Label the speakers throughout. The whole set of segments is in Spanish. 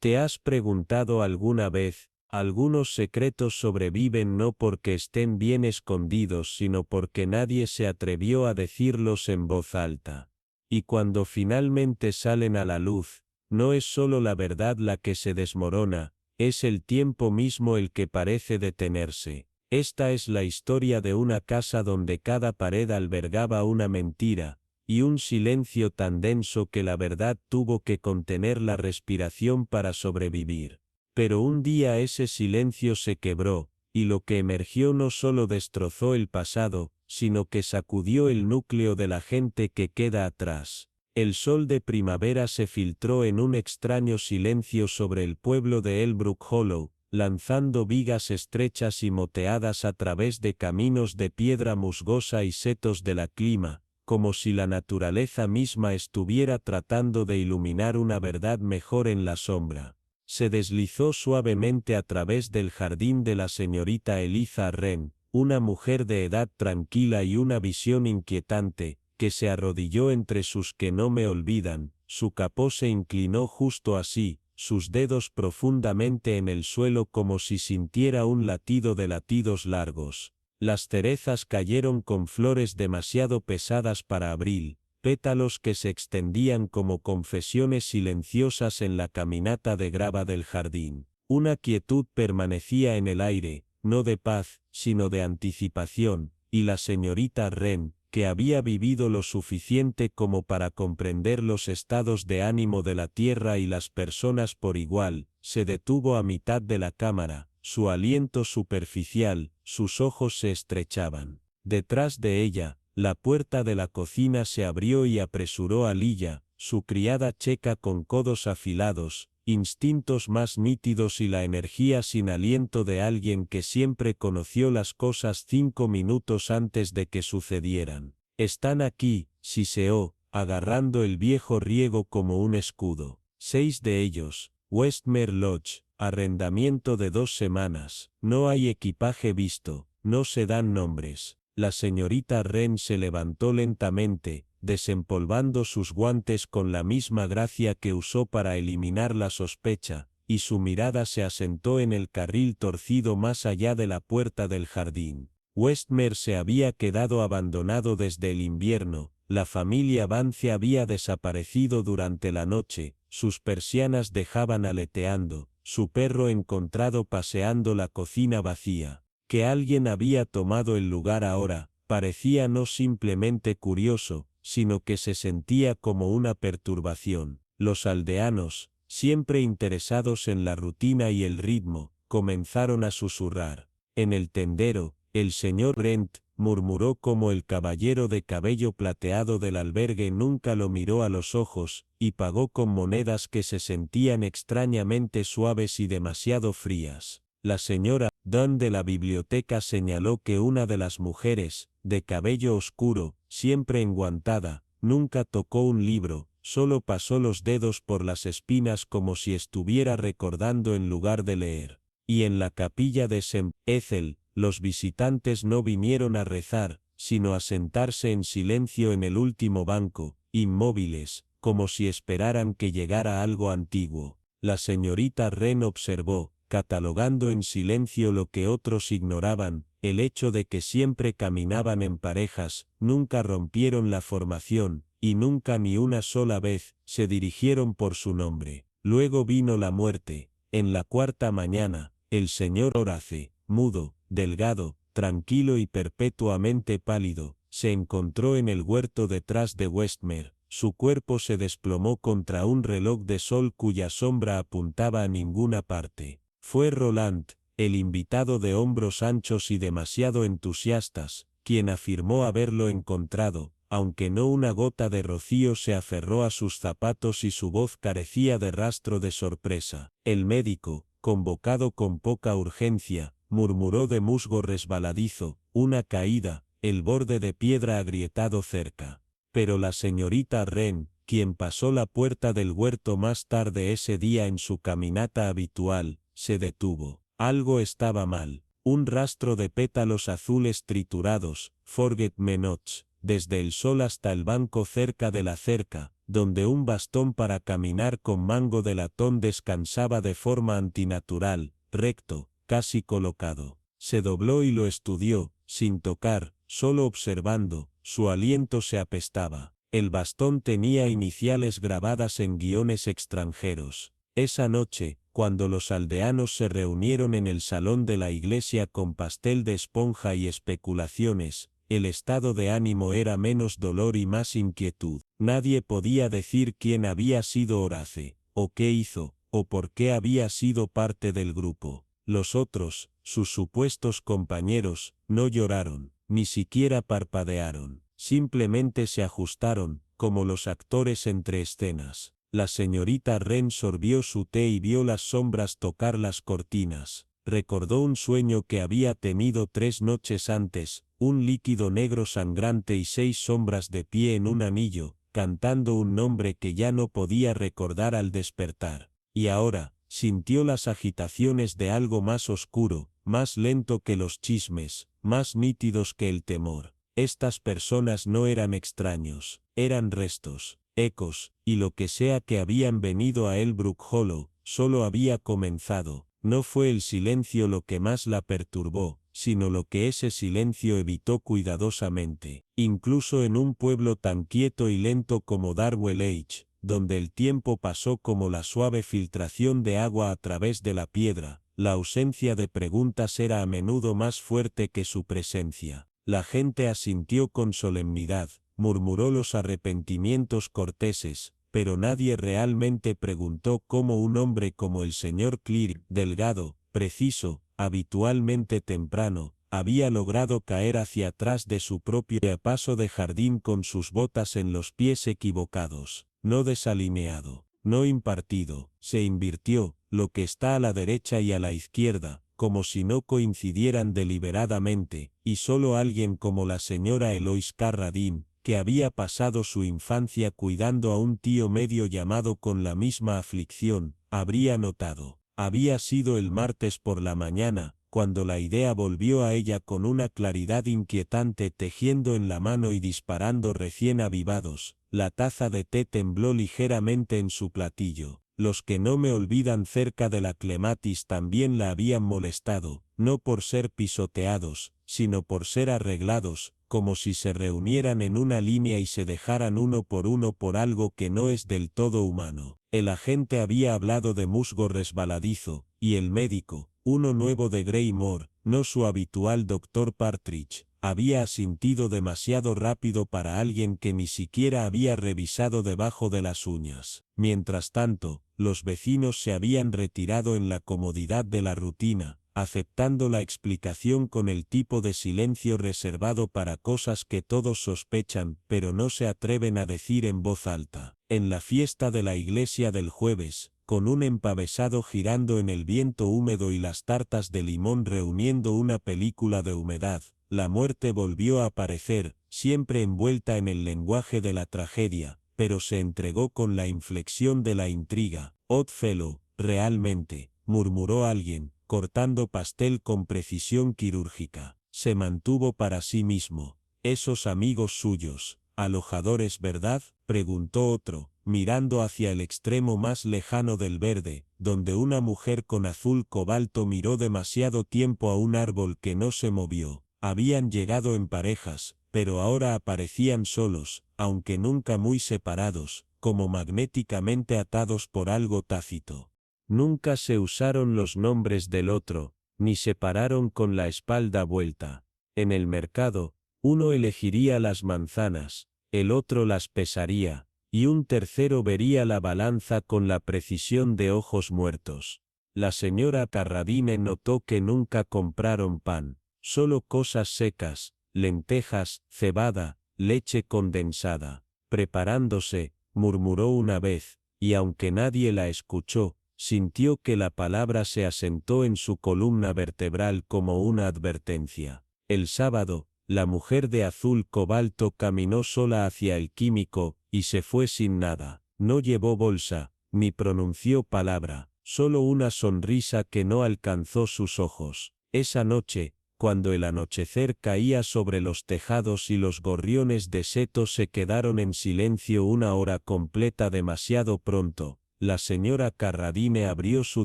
Speaker 1: ¿Te has preguntado alguna vez? Algunos secretos sobreviven no porque estén bien escondidos, sino porque nadie se atrevió a decirlos en voz alta. Y cuando finalmente salen a la luz, no es solo la verdad la que se desmorona, es el tiempo mismo el que parece detenerse. Esta es la historia de una casa donde cada pared albergaba una mentira, y un silencio tan denso que la verdad tuvo que contener la respiración para sobrevivir. Pero un día ese silencio se quebró, y lo que emergió no solo destrozó el pasado, sino que sacudió el núcleo de la gente que queda atrás. El sol de primavera se filtró en un extraño silencio sobre el pueblo de Elbrook Hollow, lanzando vigas estrechas y moteadas a través de caminos de piedra musgosa y setos de la clima, como si la naturaleza misma estuviera tratando de iluminar una verdad mejor en la sombra. Se deslizó suavemente a través del jardín de la señorita Eliza Wren, una mujer de edad tranquila y una visión inquietante, que se arrodilló entre sus que no me olvidan, su capó se inclinó justo así, sus dedos profundamente en el suelo como si sintiera un latido de latidos largos. Las cerezas cayeron con flores demasiado pesadas para abril, pétalos que se extendían como confesiones silenciosas en la caminata de grava del jardín. Una quietud permanecía en el aire, no de paz, sino de anticipación, y la señorita Wren, que había vivido lo suficiente como para comprender los estados de ánimo de la tierra y las personas por igual, se detuvo a mitad de la cámara, su aliento superficial, sus ojos se estrechaban. Detrás de ella, la puerta de la cocina se abrió y apresuró a Lilla, su criada checa con codos afilados, instintos más nítidos y la energía sin aliento de alguien que siempre conoció las cosas 5 minutos antes de que sucedieran. Están aquí, siseó, agarrando el viejo riego como un escudo. 6 de ellos, Westmere Lodge, arrendamiento de 2 semanas, no hay equipaje visto, no se dan nombres. La señorita Wren se levantó lentamente, desempolvando sus guantes con la misma gracia que usó para eliminar la sospecha, y su mirada se asentó en el carril torcido más allá de la puerta del jardín. Westmere se había quedado abandonado desde el invierno, la familia Vance había desaparecido durante la noche, sus persianas dejaban aleteando, su perro encontrado paseando la cocina vacía. Que alguien había tomado el lugar ahora, parecía no simplemente curioso, sino que se sentía como una perturbación. Los aldeanos, siempre interesados en la rutina y el ritmo, comenzaron a susurrar. En el tendero, el señor Brent, murmuró como el caballero de cabello plateado del albergue nunca lo miró a los ojos, y pagó con monedas que se sentían extrañamente suaves y demasiado frías. La señora Dunn de la biblioteca señaló que una de las mujeres, de cabello oscuro, siempre enguantada, nunca tocó un libro, solo pasó los dedos por las espinas como si estuviera recordando en lugar de leer. Y en la capilla de St. Ethel, los visitantes no vinieron a rezar, sino a sentarse en silencio en el último banco, inmóviles, como si esperaran que llegara algo antiguo. La señorita Wren observó, catalogando en silencio lo que otros ignoraban, el hecho de que siempre caminaban en parejas, nunca rompieron la formación, y nunca ni una sola vez se dirigieron por su nombre. Luego vino la muerte. En la 4ª mañana, el señor Horace, mudo, delgado, tranquilo y perpetuamente pálido, se encontró en el huerto detrás de Westmere. Su cuerpo se desplomó contra un reloj de sol cuya sombra apuntaba a ninguna parte. Fue Roland, el invitado de hombros anchos y demasiado entusiastas, quien afirmó haberlo encontrado, aunque no una gota de rocío se aferró a sus zapatos y su voz carecía de rastro de sorpresa. El médico, convocado con poca urgencia, murmuró de musgo resbaladizo, una caída, el borde de piedra agrietado cerca. Pero la señorita Wren, quien pasó la puerta del huerto más tarde ese día en su caminata habitual, se detuvo. Algo estaba mal. Un rastro de pétalos azules triturados, forget-me-nots, desde el sol hasta el banco cerca de la cerca, donde un bastón para caminar con mango de latón descansaba de forma antinatural, recto, casi colocado. Se dobló y lo estudió, sin tocar, solo observando, su aliento se apestaba. El bastón tenía iniciales grabadas en guiones extranjeros. Esa noche, cuando los aldeanos se reunieron en el salón de la iglesia con pastel de esponja y especulaciones, el estado de ánimo era menos dolor y más inquietud. Nadie podía decir quién había sido Horace, o qué hizo, o por qué había sido parte del grupo. Los otros, sus supuestos compañeros, no lloraron, ni siquiera parpadearon. Simplemente se ajustaron, como los actores entre escenas. La señorita Wren sorbió su té y vio las sombras tocar las cortinas. Recordó un sueño que había tenido 3 noches antes, un líquido negro sangrante y 6 sombras de pie en un anillo, cantando un nombre que ya no podía recordar al despertar. Y ahora, sintió las agitaciones de algo más oscuro, más lento que los chismes, más nítidos que el temor. Estas personas no eran extraños, eran restos, ecos, y lo que sea que habían venido a Elbrook Hollow, solo había comenzado. No fue el silencio lo que más la perturbó, sino lo que ese silencio evitó cuidadosamente. Incluso en un pueblo tan quieto y lento como Darwell Edge, donde el tiempo pasó como la suave filtración de agua a través de la piedra, la ausencia de preguntas era a menudo más fuerte que su presencia. La gente asintió con solemnidad, murmuró los arrepentimientos corteses, pero nadie realmente preguntó cómo un hombre como el señor Clear, delgado, preciso, habitualmente temprano, había logrado caer hacia atrás de su propio paso de jardín con sus botas en los pies equivocados, no desalineado, no impartido, se invirtió, lo que está a la derecha y a la izquierda, como si no coincidieran deliberadamente, y solo alguien como la señora Eloise Carradine, que había pasado su infancia cuidando a un tío medio llamado con la misma aflicción, habría notado. Había sido el martes por la mañana, cuando la idea volvió a ella con una claridad inquietante tejiendo en la mano y disparando recién avivados. La taza de té tembló ligeramente en su platillo. Los que no me olvidan cerca de la clematis también la habían molestado, no por ser pisoteados, sino por ser arreglados, como si se reunieran en una línea y se dejaran uno por algo que no es del todo humano. El agente había hablado de musgo resbaladizo, y el médico, uno nuevo de Greymore, no su habitual doctor Partridge, había asintido demasiado rápido para alguien que ni siquiera había revisado debajo de las uñas. Mientras tanto, los vecinos se habían retirado en la comodidad de la rutina, aceptando la explicación con el tipo de silencio reservado para cosas que todos sospechan pero no se atreven a decir en voz alta. En la fiesta de la iglesia del jueves, con un empavesado girando en el viento húmedo y las tartas de limón reuniendo una película de humedad, la muerte volvió a aparecer, siempre envuelta en el lenguaje de la tragedia, pero se entregó con la inflexión de la intriga. Oddfellow, realmente, murmuró alguien, cortando pastel con precisión quirúrgica. Se mantuvo para sí mismo. Esos amigos suyos, alojadores, ¿verdad?, preguntó otro, mirando hacia el extremo más lejano del verde, donde una mujer con azul cobalto miró demasiado tiempo a un árbol que no se movió. Habían llegado en parejas, pero ahora aparecían solos, aunque nunca muy separados, como magnéticamente atados por algo tácito. Nunca se usaron los nombres del otro, ni se pararon con la espalda vuelta. En el mercado, uno elegiría las manzanas, el otro las pesaría, y un tercero vería la balanza con la precisión de ojos muertos. La señora Carradine notó que nunca compraron pan, solo cosas secas, lentejas, cebada, leche condensada. Preparándose, murmuró una vez, y aunque nadie la escuchó, sintió que la palabra se asentó en su columna vertebral como una advertencia. El sábado, la mujer de azul cobalto caminó sola hacia el químico, y se fue sin nada. No llevó bolsa, ni pronunció palabra, solo una sonrisa que no alcanzó sus ojos. Esa noche, cuando el anochecer caía sobre los tejados y los gorriones de seto se quedaron en silencio una hora completa demasiado pronto, la señora Carradine abrió su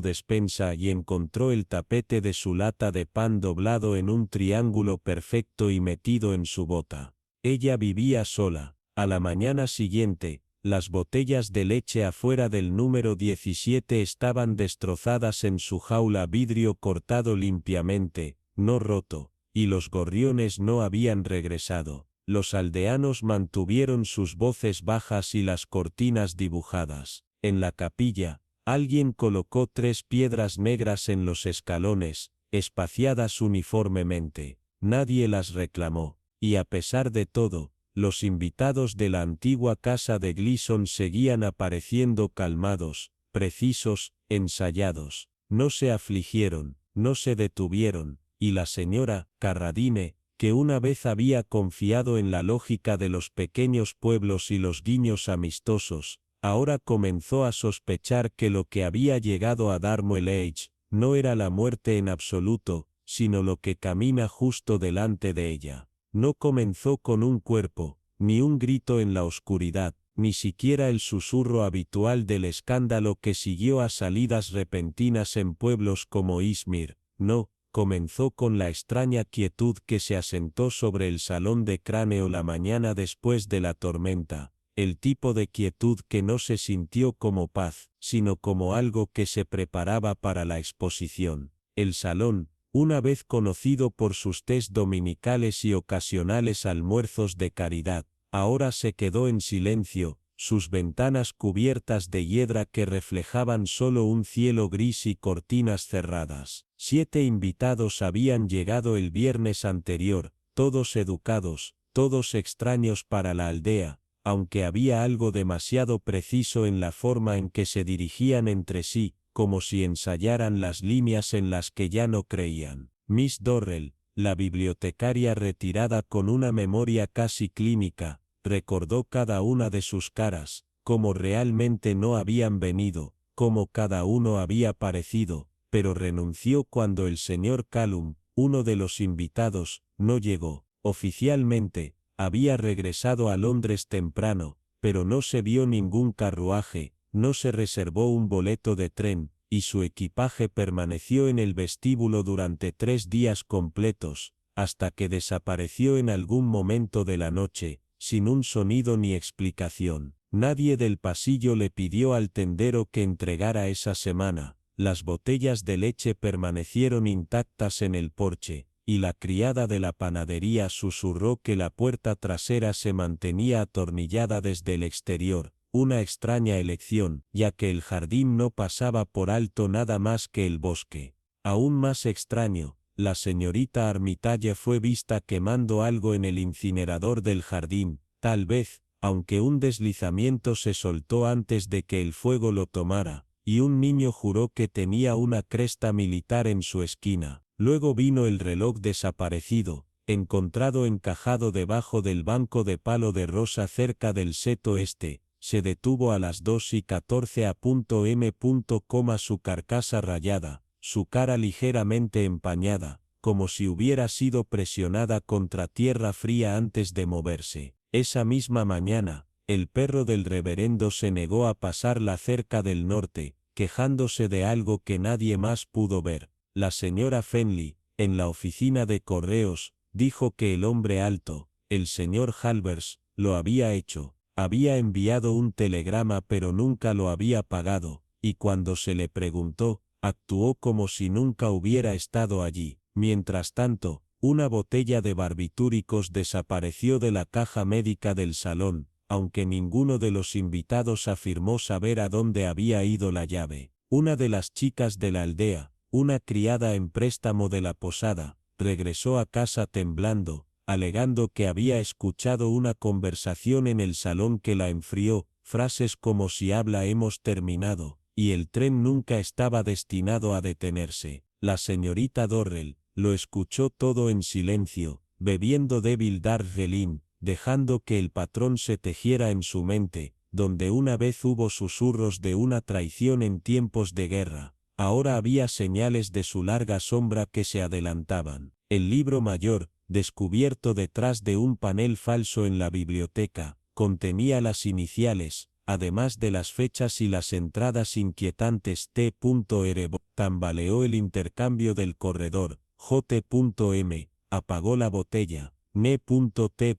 Speaker 1: despensa y encontró el tapete de su lata de pan doblado en un triángulo perfecto y metido en su bota. Ella vivía sola. A la mañana siguiente, las botellas de leche afuera del número 17 estaban destrozadas en su jaula, vidrio cortado limpiamente, no roto, y los gorriones no habían regresado. Los aldeanos mantuvieron sus voces bajas y las cortinas dibujadas. En la capilla, alguien colocó 3 piedras negras en los escalones, espaciadas uniformemente. Nadie las reclamó, y a pesar de todo, los invitados de la antigua casa de Gleason seguían apareciendo calmados, precisos, ensayados. No se afligieron, no se detuvieron, y la señora Carradine, que una vez había confiado en la lógica de los pequeños pueblos y los guiños amistosos, ahora comenzó a sospechar que lo que había llegado a Dartmoor Edge no era la muerte en absoluto, sino lo que camina justo delante de ella. No comenzó con un cuerpo, ni un grito en la oscuridad, ni siquiera el susurro habitual del escándalo que siguió a salidas repentinas en pueblos como Izmir. No, comenzó con la extraña quietud que se asentó sobre el salón de cráneo la mañana después de la tormenta, el tipo de quietud que no se sintió como paz, sino como algo que se preparaba para la exposición. El salón, una vez conocido por sus tés dominicales y ocasionales almuerzos de caridad, ahora se quedó en silencio, sus ventanas cubiertas de hiedra que reflejaban solo un cielo gris y cortinas cerradas. 7 invitados habían llegado el viernes anterior, todos educados, todos extraños para la aldea, aunque había algo demasiado preciso en la forma en que se dirigían entre sí, como si ensayaran las líneas en las que ya no creían. Miss Dorrell, la bibliotecaria retirada con una memoria casi clínica, recordó cada una de sus caras, como realmente no habían venido, como cada uno había parecido, pero renunció cuando el señor Callum, uno de los invitados, no llegó. Oficialmente, había regresado a Londres temprano, pero no se vio ningún carruaje, no se reservó un boleto de tren, y su equipaje permaneció en el vestíbulo durante 3 días completos, hasta que desapareció en algún momento de la noche, sin un sonido ni explicación. Nadie del pasillo le pidió al tendero que entregara esa semana. Las botellas de leche permanecieron intactas en el porche, y la criada de la panadería susurró que la puerta trasera se mantenía atornillada desde el exterior, una extraña elección, ya que el jardín no pasaba por alto nada más que el bosque. Aún más extraño, la señorita Armitage fue vista quemando algo en el incinerador del jardín, tal vez, aunque un deslizamiento se soltó antes de que el fuego lo tomara, y un niño juró que tenía una cresta militar en su esquina. Luego vino el reloj desaparecido, encontrado encajado debajo del banco de palo de rosa cerca del seto este, se detuvo a las 2:14 a.m. Su carcasa rayada, su cara ligeramente empañada, como si hubiera sido presionada contra tierra fría antes de moverse. Esa misma mañana, el perro del reverendo se negó a pasar la cerca del norte, quejándose de algo que nadie más pudo ver. La señora Fenley, en la oficina de correos, dijo que el hombre alto, el señor Halvers, lo había hecho. Había enviado un telegrama pero nunca lo había pagado, y cuando se le preguntó, actuó como si nunca hubiera estado allí. Mientras tanto, una botella de barbitúricos desapareció de la caja médica del salón, aunque ninguno de los invitados afirmó saber a dónde había ido la llave. Una de las chicas de la aldea, una criada en préstamo de la posada, regresó a casa temblando, alegando que había escuchado una conversación en el salón que la enfrió, frases como si habla hemos terminado, y el tren nunca estaba destinado a detenerse. La señorita Dorrell lo escuchó todo en silencio, bebiendo débil Darjeeling, dejando que el patrón se tejiera en su mente, donde una vez hubo susurros de una traición en tiempos de guerra. Ahora había señales de su larga sombra que se adelantaban. El libro mayor, descubierto detrás de un panel falso en la biblioteca, contenía las iniciales, además de las fechas y las entradas inquietantes T.R. Tambaleó el intercambio del corredor, J.M. Apagó la botella, N.T.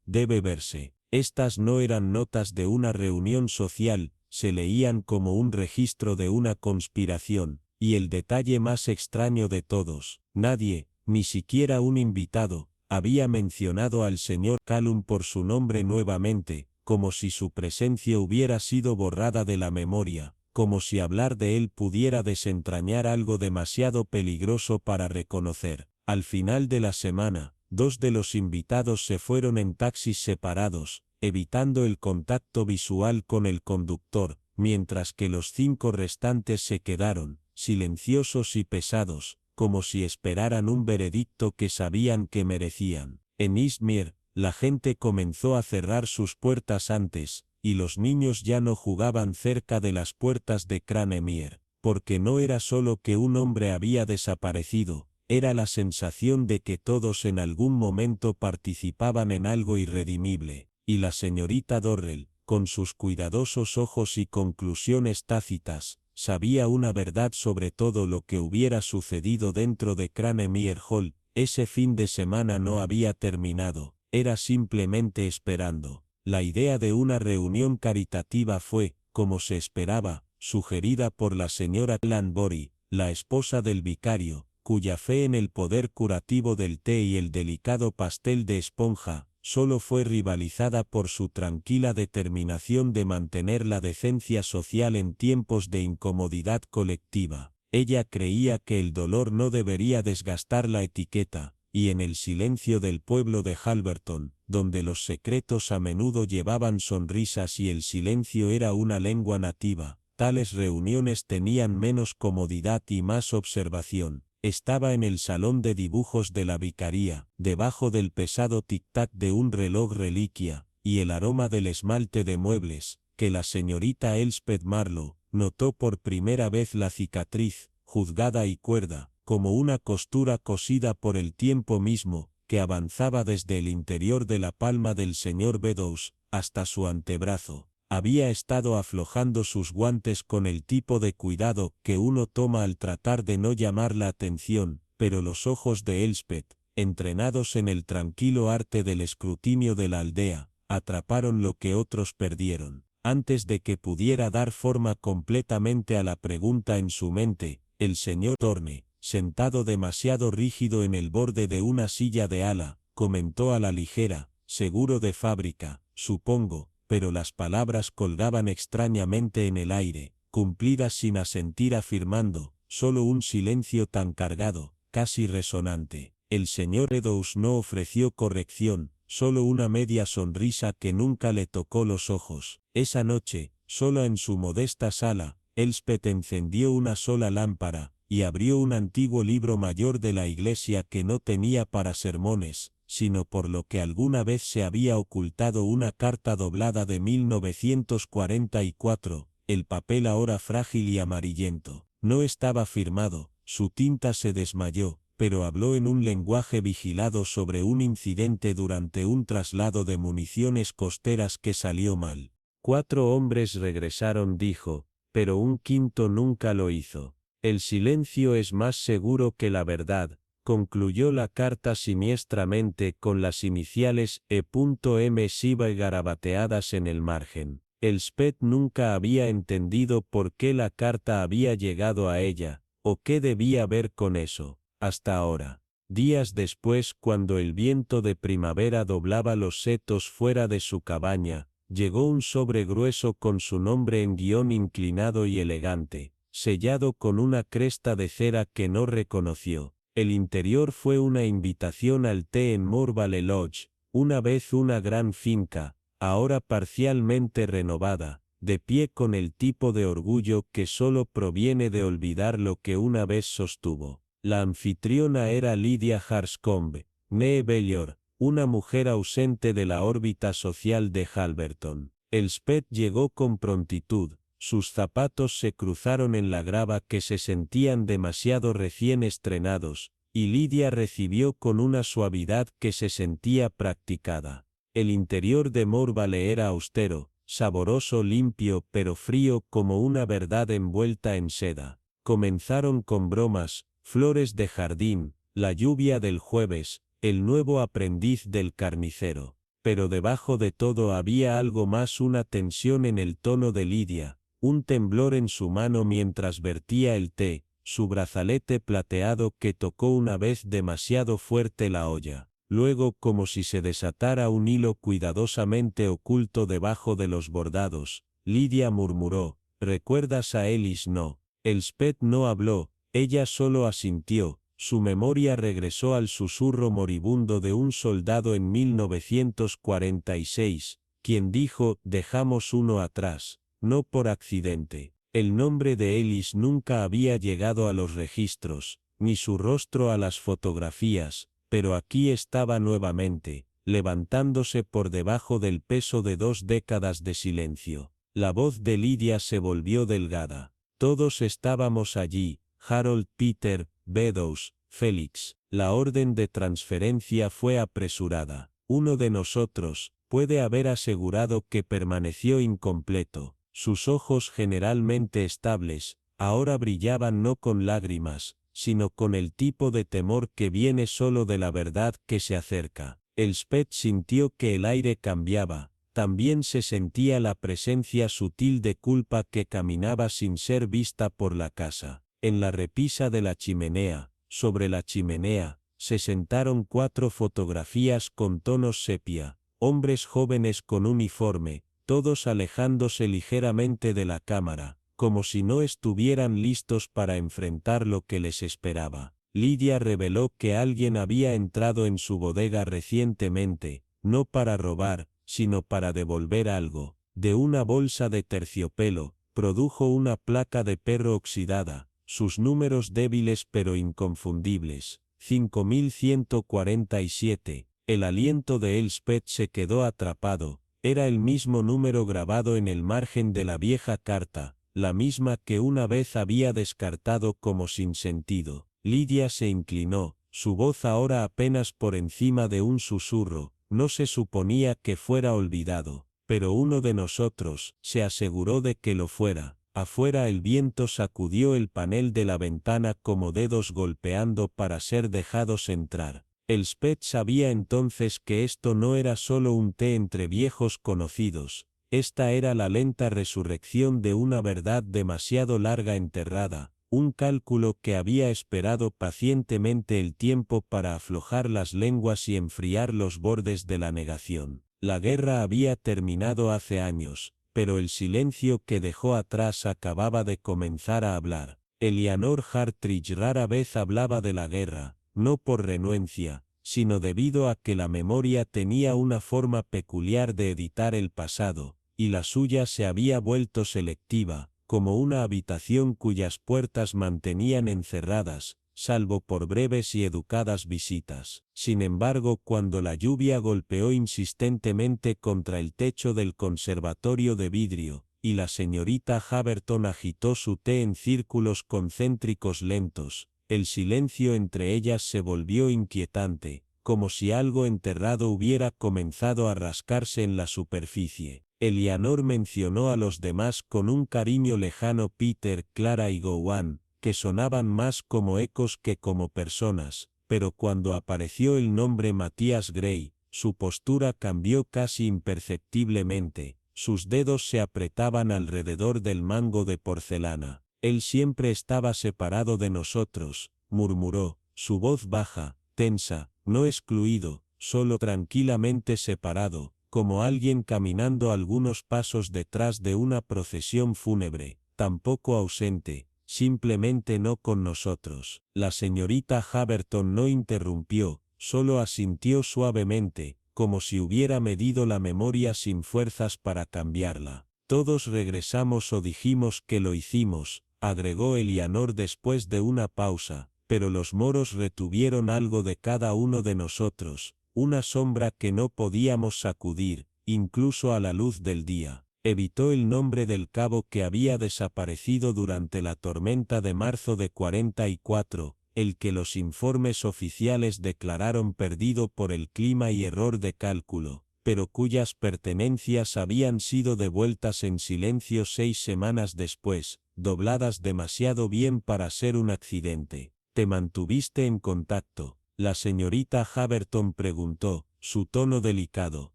Speaker 1: Debe verse. Estas no eran notas de una reunión social, se leían como un registro de una conspiración, y el detalle más extraño de todos, nadie, ni siquiera un invitado, había mencionado al señor Callum por su nombre nuevamente, como si su presencia hubiera sido borrada de la memoria, como si hablar de él pudiera desentrañar algo demasiado peligroso para reconocer. Al final de la semana, 2 de los invitados se fueron en taxis separados, evitando el contacto visual con el conductor, mientras que los 5 restantes se quedaron, silenciosos y pesados, como si esperaran un veredicto que sabían que merecían. En Izmir, la gente comenzó a cerrar sus puertas antes, y los niños ya no jugaban cerca de las puertas de Cranemir, porque no era solo que un hombre había desaparecido, era la sensación de que todos en algún momento participaban en algo irredimible, y la señorita Dorrell, con sus cuidadosos ojos y conclusiones tácitas, sabía una verdad sobre todo lo que hubiera sucedido dentro de Cranemir Hall. Ese fin de semana no había terminado, era simplemente esperando. La idea de una reunión caritativa fue, como se esperaba, sugerida por la señora Glanbury, la esposa del vicario, cuya fe en el poder curativo del té y el delicado pastel de esponja, solo fue rivalizada por su tranquila determinación de mantener la decencia social en tiempos de incomodidad colectiva. Ella creía que el dolor no debería desgastar la etiqueta, y en el silencio del pueblo de Halverton, donde los secretos a menudo llevaban sonrisas y el silencio era una lengua nativa, tales reuniones tenían menos comodidad y más observación. Estaba en el salón de dibujos de la vicaría, debajo del pesado tic-tac de un reloj reliquia, y el aroma del esmalte de muebles, que la señorita Elspeth Marlowe notó por primera vez la cicatriz, juzgada y cuerda, como una costura cosida por el tiempo mismo, que avanzaba desde el interior de la palma del señor Beddoes hasta su antebrazo. Había estado aflojando sus guantes con el tipo de cuidado que uno toma al tratar de no llamar la atención, pero los ojos de Elspeth, entrenados en el tranquilo arte del escrutinio de la aldea, atraparon lo que otros perdieron. Antes de que pudiera dar forma completamente a la pregunta en su mente, el señor Thorne, sentado demasiado rígido en el borde de una silla de ala, comentó a la ligera, seguro de fábrica, supongo, pero las palabras colgaban extrañamente en el aire, cumplidas sin asentir afirmando, solo un silencio tan cargado, casi resonante. El señor Eddowes no ofreció corrección, solo una media sonrisa que nunca le tocó los ojos. Esa noche, sola en su modesta sala, Elspeth encendió una sola lámpara, y abrió un antiguo libro mayor de la iglesia que no tenía para sermones, sino por lo que alguna vez se había ocultado una carta doblada de 1944, el papel ahora frágil y amarillento. No estaba firmado, su tinta se desmayó, pero habló en un lenguaje vigilado sobre un incidente durante un traslado de municiones costeras que salió mal. 4 hombres regresaron, dijo, pero un quinto nunca lo hizo. El silencio es más seguro que la verdad, concluyó la carta siniestramente con las iniciales E.M. Siva y garabateadas en el margen. Elspeth nunca había entendido por qué la carta había llegado a ella, o qué debía ver con eso, hasta ahora. Días después, cuando el viento de primavera doblaba los setos fuera de su cabaña, llegó un sobre grueso con su nombre en guión inclinado y elegante, sellado con una cresta de cera que no reconoció. El interior fue una invitación al té en Moor Valley Lodge, una vez una gran finca, ahora parcialmente renovada, de pie con el tipo de orgullo que solo proviene de olvidar lo que una vez sostuvo. La anfitriona era Lydia Harscombe, née Bellor, una mujer ausente de la órbita social de Halverton. Elspeth llegó con prontitud. Sus zapatos se cruzaron en la grava que se sentían demasiado recién estrenados, y Lidia recibió con una suavidad que se sentía practicada. El interior de Morvale era austero, saboroso, limpio, pero frío como una verdad envuelta en seda. Comenzaron con bromas, flores de jardín, la lluvia del jueves, el nuevo aprendiz del carnicero. Pero debajo de todo había algo más, una tensión en el tono de Lidia, un temblor en su mano mientras vertía el té, su brazalete plateado que tocó una vez demasiado fuerte la olla. Luego, como si se desatara un hilo cuidadosamente oculto debajo de los bordados, Lidia murmuró: «¿Recuerdas a Elis?» No. Elspeth no habló, ella solo asintió. Su memoria regresó al susurro moribundo de un soldado en 1946, quien dijo: «Dejamos uno atrás, no por accidente». El nombre de Elis nunca había llegado a los registros, ni su rostro a las fotografías, pero aquí estaba nuevamente, levantándose por debajo del peso de 2 décadas de silencio. La voz de Lidia se volvió delgada. Todos estábamos allí, Harold, Peter, Beddoes, Félix. La orden de transferencia fue apresurada. Uno de nosotros puede haber asegurado que permaneció incompleto. Sus ojos, generalmente estables, ahora brillaban no con lágrimas, sino con el tipo de temor que viene solo de la verdad que se acerca. Elspeth sintió que el aire cambiaba. También se sentía la presencia sutil de culpa que caminaba sin ser vista por la casa. En la repisa de la chimenea, sobre la chimenea, se sentaron 4 fotografías con tonos sepia, hombres jóvenes con uniforme, todos alejándose ligeramente de la cámara, como si no estuvieran listos para enfrentar lo que les esperaba. Lidia reveló que alguien había entrado en su bodega recientemente, no para robar, sino para devolver algo. De una bolsa de terciopelo, produjo una placa de perro oxidada, sus números débiles pero inconfundibles, 5147. El aliento de Elspeth se quedó atrapado. Era el mismo número grabado en el margen de la vieja carta, la misma que una vez había descartado como sin sentido. Lidia se inclinó, su voz ahora apenas por encima de un susurro. No se suponía que fuera olvidado, pero uno de nosotros se aseguró de que lo fuera. Afuera el viento sacudió el panel de la ventana como dedos golpeando para ser dejados entrar. Elspeth sabía entonces que esto no era solo un té entre viejos conocidos, esta era la lenta resurrección de una verdad demasiado larga enterrada, un cálculo que había esperado pacientemente el tiempo para aflojar las lenguas y enfriar los bordes de la negación. La guerra había terminado hace años, pero el silencio que dejó atrás acababa de comenzar a hablar. Eleanor Hartridge rara vez hablaba de la guerra, no por renuencia, sino debido a que la memoria tenía una forma peculiar de editar el pasado, y la suya se había vuelto selectiva, como una habitación cuyas puertas mantenían encerradas, salvo por breves y educadas visitas. Sin embargo, cuando la lluvia golpeó insistentemente contra el techo del conservatorio de vidrio, y la señorita Haverton agitó su té en círculos concéntricos lentos, el silencio entre ellas se volvió inquietante, como si algo enterrado hubiera comenzado a rascarse en la superficie. Eleanor mencionó a los demás con un cariño lejano: Peter, Clara y Gowan, que sonaban más como ecos que como personas, pero cuando apareció el nombre Matías Gray, su postura cambió casi imperceptiblemente, sus dedos se apretaban alrededor del mango de porcelana. Él siempre estaba separado de nosotros, murmuró, su voz baja, tensa, no excluido, solo tranquilamente separado, como alguien caminando algunos pasos detrás de una procesión fúnebre, tampoco ausente, simplemente no con nosotros. La señorita Haverton no interrumpió, solo asintió suavemente, como si hubiera medido la memoria sin fuerzas para cambiarla. Todos regresamos o dijimos que lo hicimos, agregó Eleanor después de una pausa, pero los moros retuvieron algo de cada uno de nosotros, una sombra que no podíamos sacudir, incluso a la luz del día. Evitó el nombre del cabo que había desaparecido durante la tormenta de marzo de 44, el que los informes oficiales declararon perdido por el clima y error de cálculo, pero cuyas pertenencias habían sido devueltas en silencio 6 semanas después, dobladas demasiado bien para ser un accidente. ¿Te mantuviste en contacto? La señorita Haverton preguntó, su tono delicado.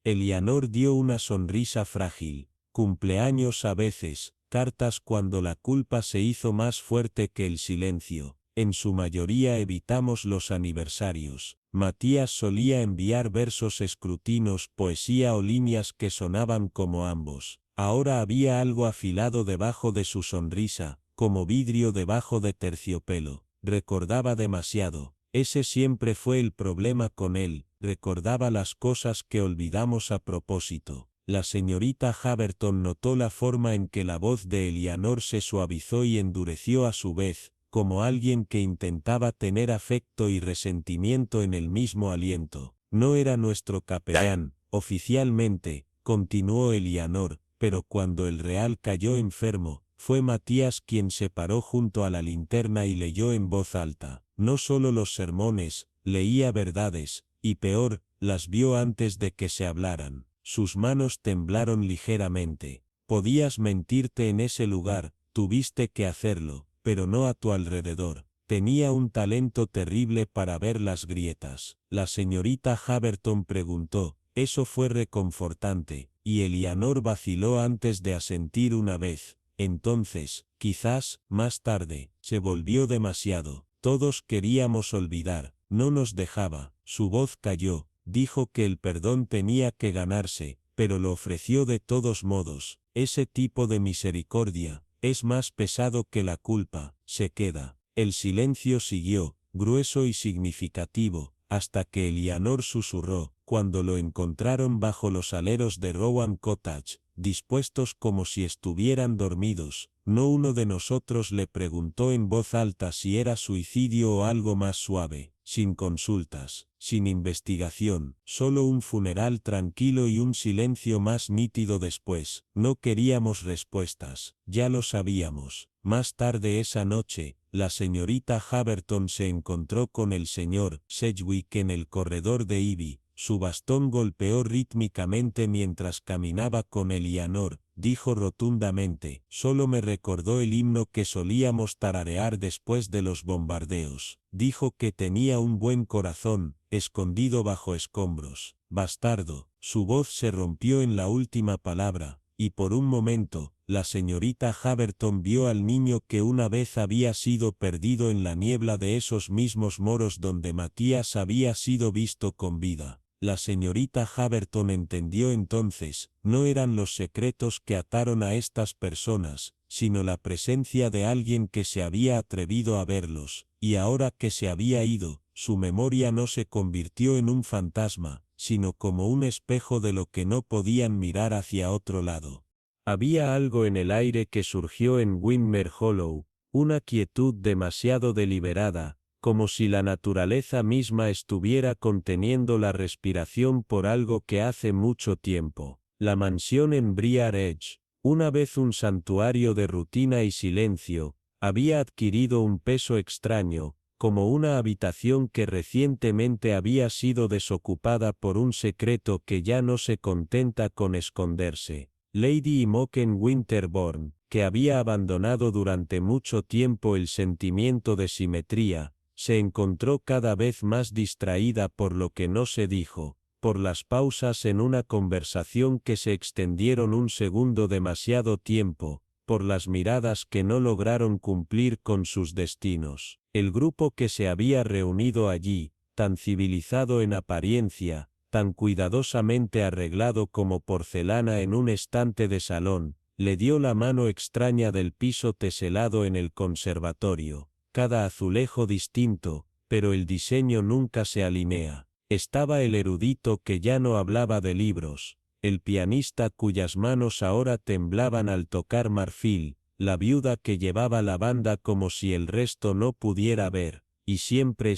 Speaker 1: Eleanor dio una sonrisa frágil. Cumpleaños a veces, cartas cuando la culpa se hizo más fuerte que el silencio. En su mayoría evitamos los aniversarios. Matías solía enviar versos escrutinos, poesía o líneas que sonaban como ambos. Ahora había algo afilado debajo de su sonrisa, como vidrio debajo de terciopelo. Recordaba demasiado. Ese siempre fue el problema con él, recordaba las cosas que olvidamos a propósito. La señorita Haverton notó la forma en que la voz de Eleanor se suavizó y endureció a su vez, como alguien que intentaba tener afecto y resentimiento en el mismo aliento. No era nuestro capellán, oficialmente, continuó Eleanor, pero cuando el real cayó enfermo, fue Matías quien se paró junto a la linterna y leyó en voz alta. No solo los sermones, leía verdades, y peor, las vio antes de que se hablaran. Sus manos temblaron ligeramente. Podías mentirte en ese lugar, tuviste que hacerlo, pero no a tu alrededor. Tenía un talento terrible para ver las grietas. La señorita Haverton preguntó, eso fue reconfortante, y Eleanor vaciló antes de asentir una vez. Entonces, quizás, más tarde, se volvió demasiado. Todos queríamos olvidar, no nos dejaba. Su voz cayó, dijo que el perdón tenía que ganarse, pero lo ofreció de todos modos. Ese tipo de misericordia es más pesado que la culpa, se queda. El silencio siguió, grueso y significativo, hasta que Eleanor susurró, cuando lo encontraron bajo los aleros de Rowan Cottage, dispuestos como si estuvieran dormidos. No uno de nosotros le preguntó en voz alta si era suicidio o algo más suave, sin consultas, sin investigación, solo un funeral tranquilo y un silencio más nítido después. No queríamos respuestas, ya lo sabíamos. Más tarde esa noche, la señorita Haverton se encontró con el señor Sedgwick en el corredor de Ivy. Su bastón golpeó rítmicamente mientras caminaba con Eleanor. Dijo rotundamente, solo me recordó el himno que solíamos tararear después de los bombardeos. Dijo que tenía un buen corazón, escondido bajo escombros. Bastardo. Su voz se rompió en la última palabra, y por un momento, la señorita Haverton vio al niño que una vez había sido perdido en la niebla de esos mismos moros donde Matías había sido visto con vida. La señorita Haverton entendió entonces, no eran los secretos que ataron a estas personas, sino la presencia de alguien que se había atrevido a verlos, y ahora que se había ido, su memoria no se convirtió en un fantasma, sino como un espejo de lo que no podían mirar hacia otro lado. Había algo en el aire que surgió en Windmere Hollow, una quietud demasiado deliberada, como si la naturaleza misma estuviera conteniendo la respiración por algo que hace mucho tiempo. La mansión en Briar Edge, una vez un santuario de rutina y silencio, había adquirido un peso extraño, como una habitación que recientemente había sido desocupada por un secreto que ya no se contenta con esconderse. Lady Imogen Winterbourne, que había abandonado durante mucho tiempo el sentimiento de simetría, se encontró cada vez más distraída por lo que no se dijo, por las pausas en una conversación que se extendieron un segundo demasiado tiempo, por las miradas que no lograron cumplir con sus destinos. El grupo que se había reunido allí, tan civilizado en apariencia, tan cuidadosamente arreglado como porcelana en un estante de salón, le dio la mano extraña del piso teselado en el conservatorio. Cada azulejo distinto, pero el diseño nunca se alinea. Estaba el erudito que ya no hablaba de libros, el pianista cuyas manos ahora temblaban al tocar marfil, la viuda que llevaba la banda como si el resto no pudiera ver, y siempre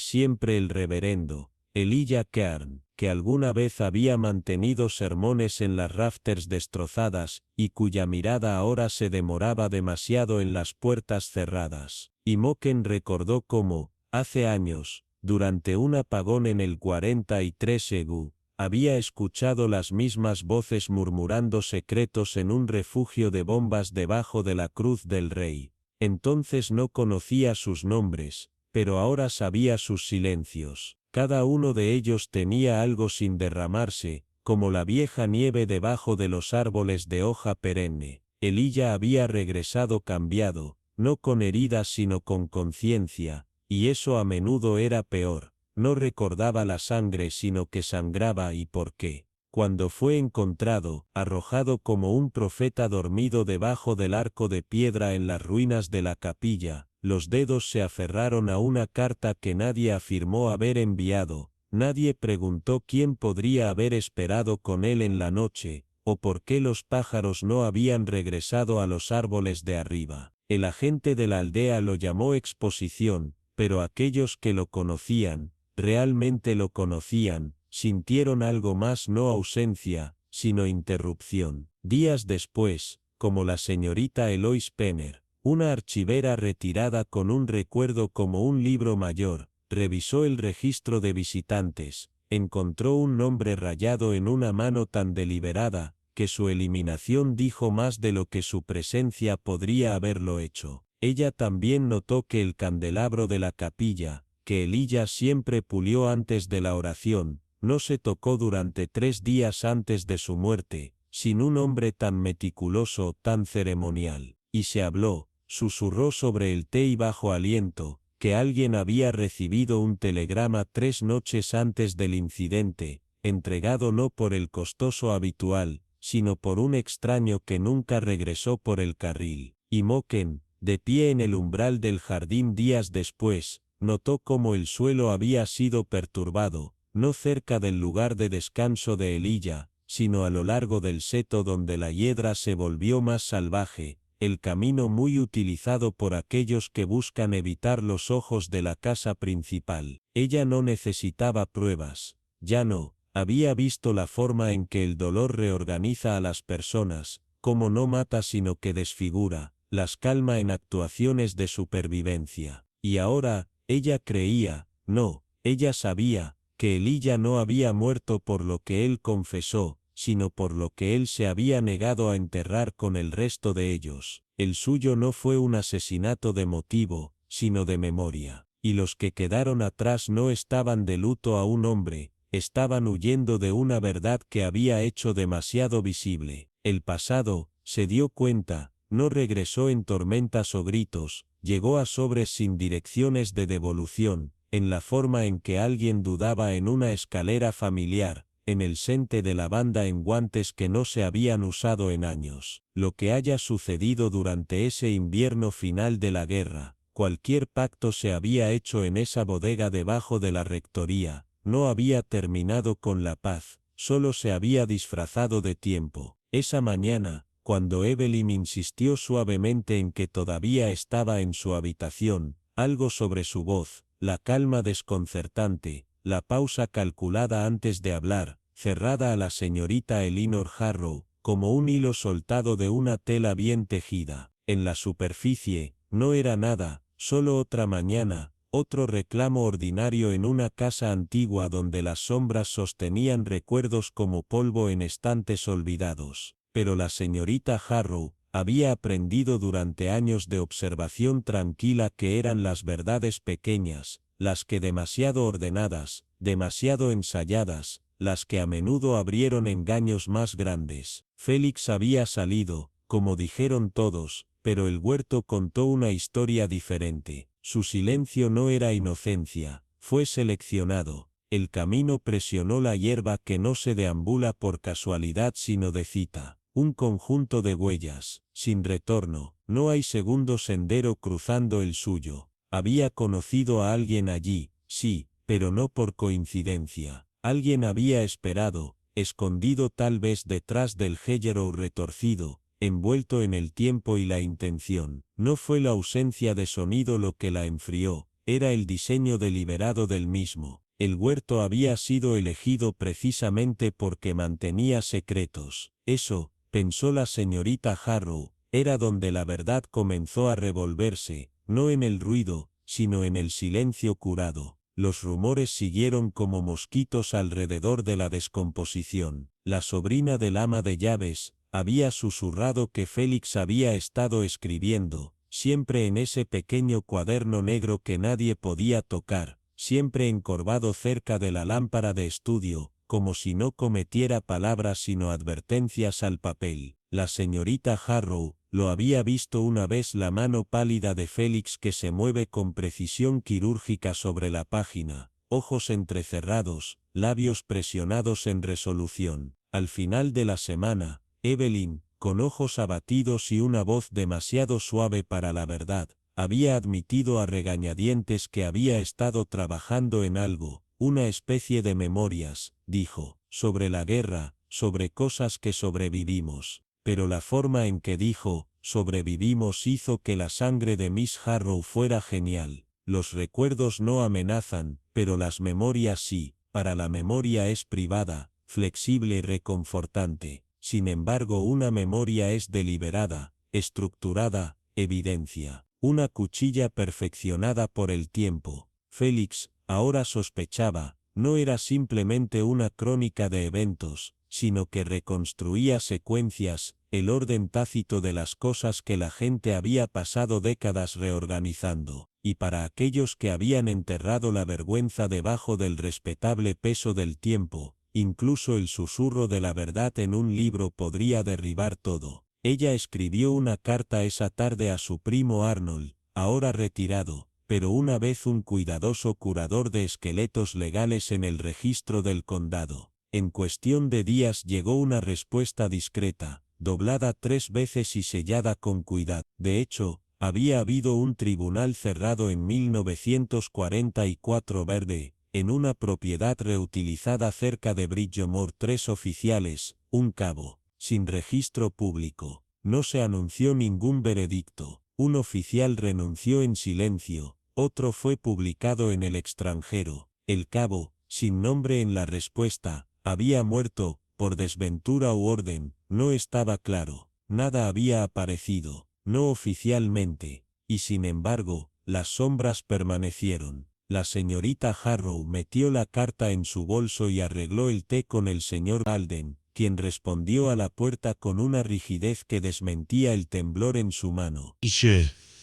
Speaker 1: el reverendo, Elijah Cairn, que alguna vez había mantenido sermones en las rafters destrozadas, y cuya mirada ahora se demoraba demasiado en las puertas cerradas. Imogen recordó cómo, Hace años, durante un apagón en el 43 EGU, había escuchado las mismas voces murmurando secretos en un refugio de bombas debajo de la Cruz del Rey. Entonces no conocía sus nombres, pero ahora sabía sus silencios. Cada uno de ellos tenía algo sin derramarse, como la vieja nieve debajo de los árboles de hoja perenne. Elijah había regresado cambiado, no con heridas sino con conciencia, y eso a menudo era peor. No recordaba la sangre sino que sangraba y por qué. Cuando fue encontrado, arrojado como un profeta dormido debajo del arco de piedra en las ruinas de la capilla, los dedos se aferraron a una carta que nadie afirmó haber enviado, nadie preguntó quién podría haber esperado con él en la noche, o por qué los pájaros no habían regresado a los árboles de arriba. El agente de la aldea lo llamó exposición, pero aquellos que lo conocían, realmente lo conocían, sintieron algo más, no ausencia, sino interrupción. Días después, como la señorita Eloise Penner, una archivera retirada con un recuerdo como un libro mayor, revisó el registro de visitantes, encontró un nombre rayado en una mano tan deliberada, que su eliminación dijo más de lo que su presencia podría haberlo hecho. Ella también notó que el candelabro de la capilla, que Elijah siempre pulió antes de la oración, no se tocó durante 3 días antes de su muerte, sin un hombre tan meticuloso, tan ceremonial. Y se habló, susurró sobre el té y bajo aliento, que alguien había recibido un telegrama 3 noches antes del incidente, entregado no por el costoso habitual, sino por un extraño que nunca regresó por el carril. Y Moken, de pie en el umbral del jardín días después, notó cómo el suelo había sido perturbado, no cerca del lugar de descanso de Elijah, sino a lo largo del seto donde la hiedra se volvió más salvaje, el camino muy utilizado por aquellos que buscan evitar los ojos de la casa principal. Ella no necesitaba pruebas, ya no, había visto la forma en que el dolor reorganiza a las personas, cómo no mata sino que desfigura, las calma en actuaciones de supervivencia. Y ahora, ella creía, no, ella sabía, que Elijah no había muerto por lo que él confesó, sino por lo que él se había negado a enterrar con el resto de ellos. El suyo no fue un asesinato de motivo, sino de memoria. Y los que quedaron atrás no estaban de luto a un hombre, estaban huyendo de una verdad que había hecho demasiado visible. El pasado, se dio cuenta, no regresó en tormentas o gritos, llegó a sobres sin direcciones de devolución, en la forma en que alguien dudaba en una escalera familiar, en el sente de lavanda en guantes que no se habían usado en años. Lo que haya sucedido durante ese invierno final de la guerra, cualquier pacto se había hecho en esa bodega debajo de la rectoría, no había terminado con la paz, solo se había disfrazado de tiempo. Esa mañana, cuando Evelyn insistió suavemente en que todavía estaba en su habitación, algo sobre su voz, la calma desconcertante, la pausa calculada antes de hablar, cerrada a la señorita Elinor Harrow, como un hilo soltado de una tela bien tejida. En la superficie, no era nada, solo otra mañana, otro reclamo ordinario en una casa antigua donde las sombras sostenían recuerdos como polvo en estantes olvidados. Pero la señorita Harrow había aprendido durante años de observación tranquila que eran las verdades pequeñas, las que demasiado ordenadas, demasiado ensayadas, las que a menudo abrieron engaños más grandes. Félix había salido, como dijeron todos, pero el huerto contó una historia diferente. Su silencio no era inocencia, fue seleccionado. El camino presionó la hierba que no se deambula por casualidad sino de cita. Un conjunto de huellas, sin retorno, no hay segundo sendero cruzando el suyo. Había conocido a alguien allí, sí, pero no por coincidencia. Alguien había esperado, escondido tal vez detrás del Hedgerow retorcido, envuelto en el tiempo y la intención. No fue la ausencia de sonido lo que la enfrió, era el diseño deliberado del mismo. El huerto había sido elegido precisamente porque mantenía secretos. Eso, pensó la señorita Harrow, era donde la verdad comenzó a revolverse, no en el ruido, sino en el silencio curado. Los rumores siguieron como mosquitos alrededor de la descomposición. La sobrina del ama de llaves había susurrado que Félix había estado escribiendo, siempre en ese pequeño cuaderno negro que nadie podía tocar, siempre encorvado cerca de la lámpara de estudio, como si no cometiera palabras sino advertencias al papel. La señorita Harrow lo había visto una vez, la mano pálida de Félix que se mueve con precisión quirúrgica sobre la página, ojos entrecerrados, labios presionados en resolución. Al final de la semana, Evelyn, con ojos abatidos y una voz demasiado suave para la verdad, había admitido a regañadientes que había estado trabajando en algo, una especie de memorias, dijo, sobre la guerra, sobre cosas que sobrevivimos. Pero la forma en que dijo, sobrevivimos, hizo que la sangre de Miss Harrow fuera genial. Los recuerdos no amenazan, pero las memorias sí. Para la memoria es privada, flexible y reconfortante. Sin embargo, una memoria es deliberada, estructurada, evidencia. Una cuchilla perfeccionada por el tiempo. Félix, ahora sospechaba, no era simplemente una crónica de eventos, sino que reconstruía secuencias, el orden tácito de las cosas que la gente había pasado décadas reorganizando, y para aquellos que habían enterrado la vergüenza debajo del respetable peso del tiempo, incluso el susurro de la verdad en un libro podría derribar todo. Ella escribió una carta esa tarde a su primo Arnold, ahora retirado, pero una vez un cuidadoso curador de esqueletos legales en el registro del condado. En cuestión de días llegó una respuesta discreta, doblada 3 veces y sellada con cuidado. De hecho, había habido un tribunal cerrado en 1944 verde, en una propiedad reutilizada cerca de Bridgemore. 3 oficiales, un cabo, sin registro público. No se anunció ningún veredicto. Un oficial renunció en silencio, otro fue publicado en el extranjero. El cabo, sin nombre en la respuesta, había muerto, por desventura u orden, no estaba claro. Nada había aparecido, no oficialmente, y sin embargo, las sombras permanecieron. La señorita Harrow metió la carta en su bolso y arregló el té con el señor Alden, quien respondió a la puerta con una rigidez que desmentía el temblor en su mano.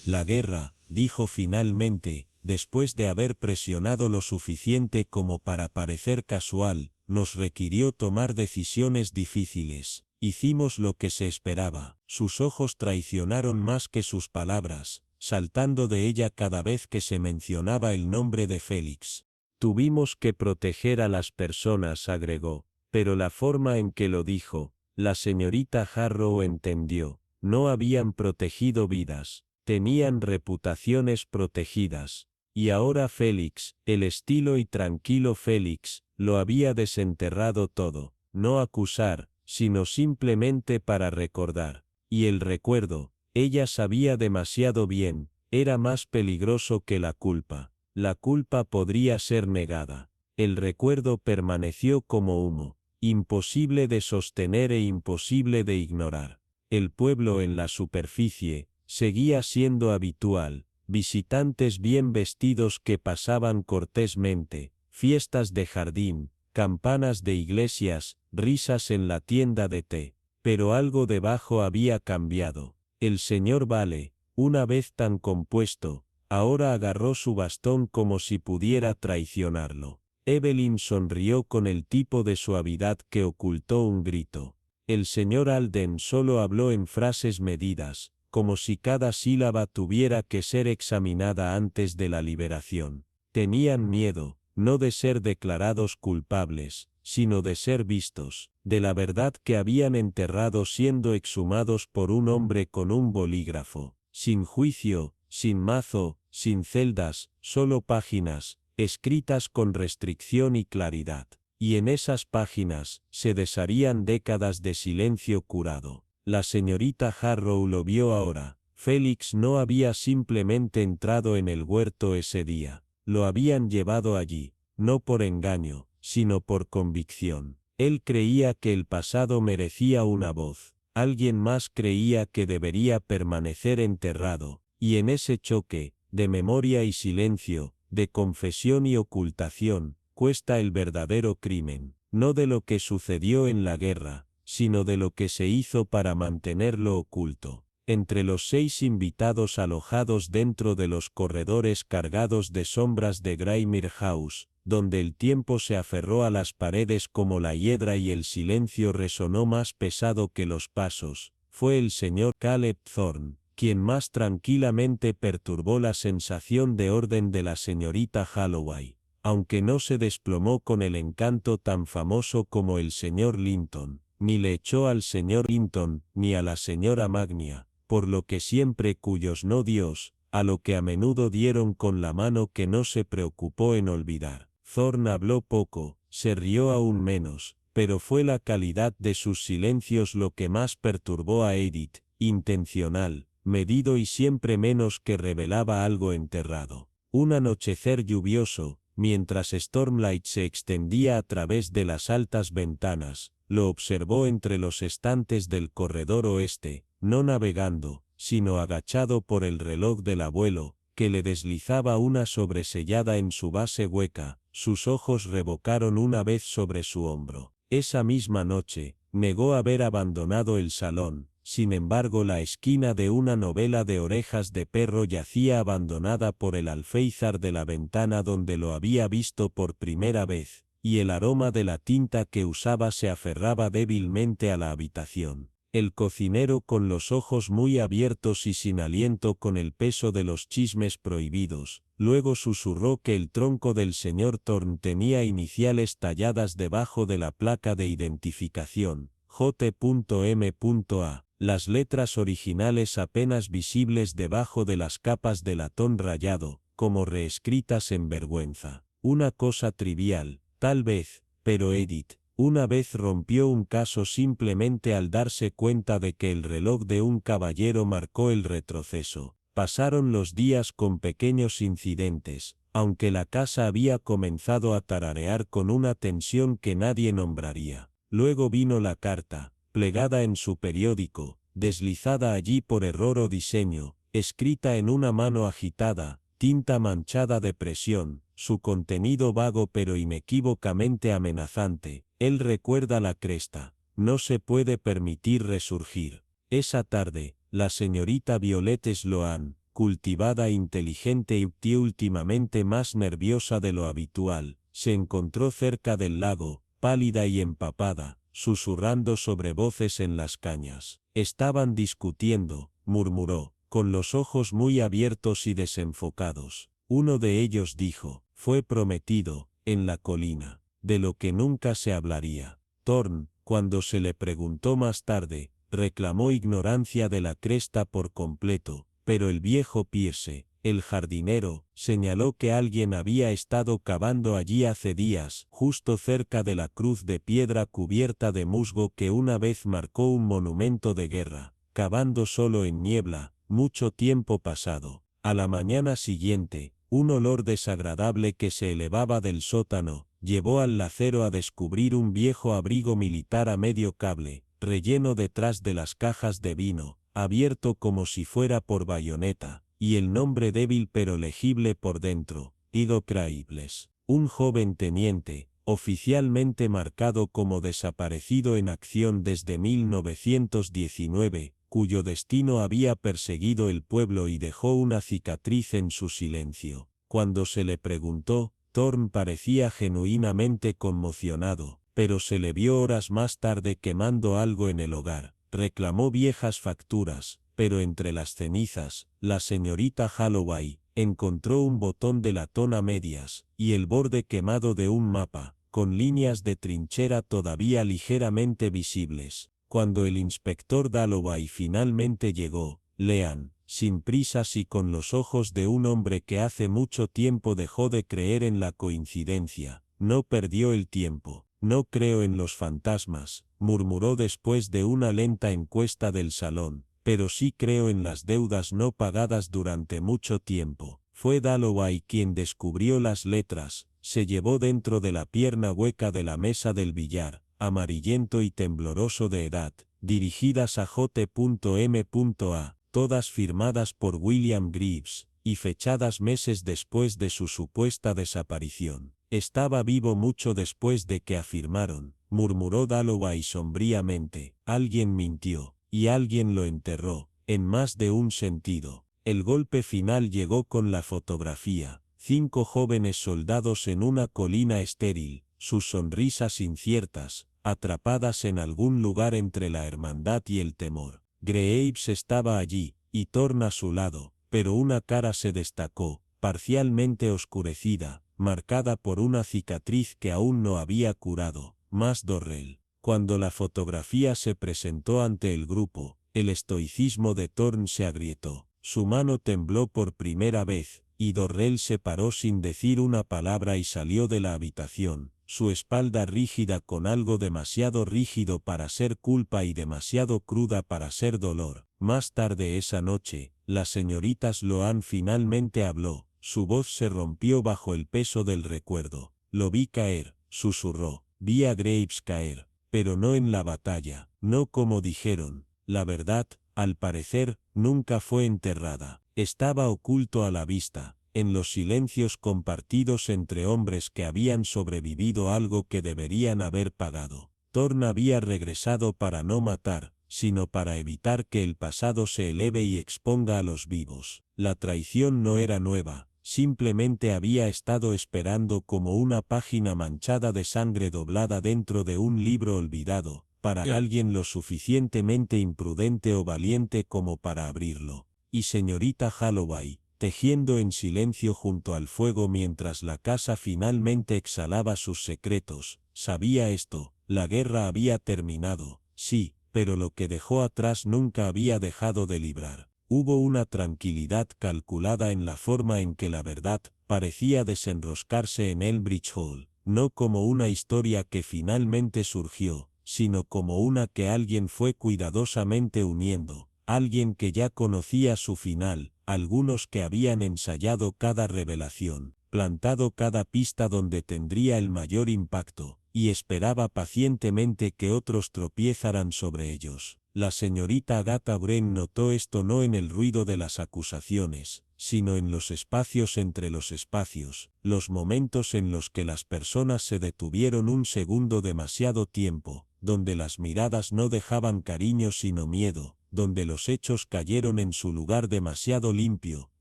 Speaker 1: La guerra, dijo finalmente, después de haber presionado lo suficiente como para parecer casual, nos requirió tomar decisiones difíciles. Hicimos lo que se esperaba. Sus ojos traicionaron más que sus palabras, saltando de ella cada vez que se mencionaba el nombre de Félix. Tuvimos que proteger a las personas, agregó, pero la forma en que lo dijo, la señorita Harrow entendió. No habían protegido vidas, tenían reputaciones protegidas. Y ahora Félix, el estilo y tranquilo Félix, lo había desenterrado todo, no acusar, sino simplemente para recordar. Y el recuerdo, ella sabía demasiado bien, era más peligroso que la culpa. La culpa podría ser negada. El recuerdo permaneció como humo, imposible de sostener e imposible de ignorar. El pueblo en la superficie seguía siendo habitual, visitantes bien vestidos que pasaban cortésmente, fiestas de jardín, campanas de iglesias, risas en la tienda de té. Pero algo debajo había cambiado. El señor Vale, una vez tan compuesto, ahora agarró su bastón como si pudiera traicionarlo. Evelyn sonrió con el tipo de suavidad que ocultó un grito. El señor Alden solo habló en frases medidas, como si cada sílaba tuviera que ser examinada antes de la liberación. Tenían miedo, no de ser declarados culpables, sino de ser vistos, de la verdad que habían enterrado siendo exhumados por un hombre con un bolígrafo, sin juicio, sin mazo, sin celdas, solo páginas, escritas con restricción y claridad. Y en esas páginas se desharían décadas de silencio curado. La señorita Harrow lo vio ahora. Félix no había simplemente entrado en el huerto ese día. Lo habían llevado allí, no por engaño, sino por convicción. Él creía que el pasado merecía una voz. Alguien más creía que debería permanecer enterrado. Y en ese choque, de memoria y silencio, de confesión y ocultación, cuesta el verdadero crimen, no de lo que sucedió en la guerra, sino de lo que se hizo para mantenerlo oculto. Entre los 6 invitados alojados dentro de los corredores cargados de sombras de Grymire House, donde el tiempo se aferró a las paredes como la hiedra y el silencio resonó más pesado que los pasos, fue el señor Caleb Thorne, quien más tranquilamente perturbó la sensación de orden de la señorita Holloway, aunque no se desplomó con el encanto tan famoso como el señor Linton, ni le echó al señor Linton, ni a la señora Magnia, por lo que siempre cuyos no Dios, a lo que a menudo dieron con la mano que no se preocupó en olvidar. Thorne habló poco, se rió aún menos, pero fue la calidad de sus silencios lo que más perturbó a Edith, intencional, medido y siempre menos que revelaba algo enterrado. Un anochecer lluvioso, mientras Stormlight se extendía a través de las altas ventanas, lo observó entre los estantes del corredor oeste, no navegando, sino agachado por el reloj del abuelo, que le deslizaba una sobresellada en su base hueca. Sus ojos revocaron una vez sobre su hombro. Esa misma noche, negó haber abandonado el salón, sin embargo la esquina de una novela de Orejas de Perro yacía abandonada por el alféizar de la ventana donde lo había visto por primera vez, y el aroma de la tinta que usaba se aferraba débilmente a la habitación. El cocinero con los ojos muy abiertos y sin aliento con el peso de los chismes prohibidos, luego susurró que el tronco del señor Thorne tenía iniciales talladas debajo de la placa de identificación, J.M.A., las letras originales apenas visibles debajo de las capas de latón rayado, como reescritas en vergüenza. Una cosa trivial, tal vez, pero Edith, una vez rompió un caso simplemente al darse cuenta de que el reloj de un caballero marcó el retroceso. Pasaron los días con pequeños incidentes, aunque la casa había comenzado a tararear con una tensión que nadie nombraría. Luego vino la carta, plegada en su periódico, deslizada allí por error o diseño, escrita en una mano agitada, tinta manchada de presión, su contenido vago pero inequívocamente amenazante. Él recuerda la cresta, no se puede permitir resurgir. Esa tarde, la señorita Violet Sloan, cultivada, inteligente y últimamente más nerviosa de lo habitual, se encontró cerca del lago, pálida y empapada, susurrando sobre voces en las cañas. Estaban discutiendo, murmuró, con los ojos muy abiertos y desenfocados. Uno de ellos dijo, fue prometido, en la colina, de lo que nunca se hablaría. Thorne, cuando se le preguntó más tarde, reclamó ignorancia de la cresta por completo, pero el viejo Pierce, el jardinero, señaló que alguien había estado cavando allí hace días, justo cerca de la cruz de piedra cubierta de musgo que una vez marcó un monumento de guerra, cavando solo en niebla, mucho tiempo pasado. A la mañana siguiente, un olor desagradable que se elevaba del sótano, llevó al lacero a descubrir un viejo abrigo militar a medio cable, relleno detrás de las cajas de vino, abierto como si fuera por bayoneta, y el nombre débil pero legible por dentro, Ido Craigles, un joven teniente, oficialmente marcado como desaparecido en acción desde 1919, cuyo destino había perseguido el pueblo y dejó una cicatriz en su silencio. Cuando se le preguntó, Thorne parecía genuinamente conmocionado, pero se le vio horas más tarde quemando algo en el hogar. Reclamó viejas facturas, pero entre las cenizas, la señorita Holloway encontró un botón de latón a medias, y el borde quemado de un mapa, con líneas de trinchera todavía ligeramente visibles. Cuando el inspector Dalloway finalmente llegó, Lean, sin prisas y con los ojos de un hombre que hace mucho tiempo dejó de creer en la coincidencia, no perdió el tiempo. No creo en los fantasmas, murmuró después de una lenta encuesta del salón, pero sí creo en las deudas no pagadas durante mucho tiempo. Fue Dalloway quien descubrió las letras, se llevó dentro de la pierna hueca de la mesa del billar, amarillento y tembloroso de edad, dirigidas a J.M.A., todas firmadas por William Greaves, y fechadas meses después de su supuesta desaparición. Estaba vivo mucho después de que afirmaron, murmuró Dalloway sombríamente. Alguien mintió, y alguien lo enterró, en más de un sentido. El golpe final llegó con la fotografía. 5 jóvenes soldados en una colina estéril, sus sonrisas inciertas, atrapadas en algún lugar entre la hermandad y el temor. Graves estaba allí, y Thorne a su lado, pero una cara se destacó, parcialmente oscurecida, marcada por una cicatriz que aún no había curado, más Dorrell. Cuando la fotografía se presentó ante el grupo, el estoicismo de Thorne se agrietó, su mano tembló por primera vez, y Dorrell se paró sin decir una palabra y salió de la habitación, su espalda rígida con algo demasiado rígido para ser culpa y demasiado cruda para ser dolor. Más tarde esa noche, la señorita Sloane finalmente habló, su voz se rompió bajo el peso del recuerdo. Lo vi caer, susurró, vi a Graves caer, pero no en la batalla, no como dijeron. La verdad, al parecer, nunca fue enterrada. Estaba oculto a la vista, en los silencios compartidos entre hombres que habían sobrevivido algo que deberían haber pagado. Thorne había regresado para no matar, sino para evitar que el pasado se eleve y exponga a los vivos. La traición no era nueva, simplemente había estado esperando como una página manchada de sangre doblada dentro de un libro olvidado, para alguien lo suficientemente imprudente o valiente como para abrirlo. Y señorita Holloway, tejiendo en silencio junto al fuego mientras la casa finalmente exhalaba sus secretos, sabía esto, la guerra había terminado, sí, pero lo que dejó atrás nunca había dejado de librar. Hubo una tranquilidad calculada en la forma en que la verdad parecía desenroscarse en Elbridge Hall, no como una historia que finalmente surgió, sino como una que alguien fue cuidadosamente uniendo, alguien que ya conocía su final, algunos que habían ensayado cada revelación, plantado cada pista donde tendría el mayor impacto, y esperaba pacientemente que otros tropiezaran sobre ellos. La señorita Agatha Wren notó esto no en el ruido de las acusaciones, sino en los espacios entre los espacios, los momentos en los que las personas se detuvieron un segundo demasiado tiempo, donde las miradas no dejaban cariño sino miedo, donde los hechos cayeron en su lugar demasiado limpio,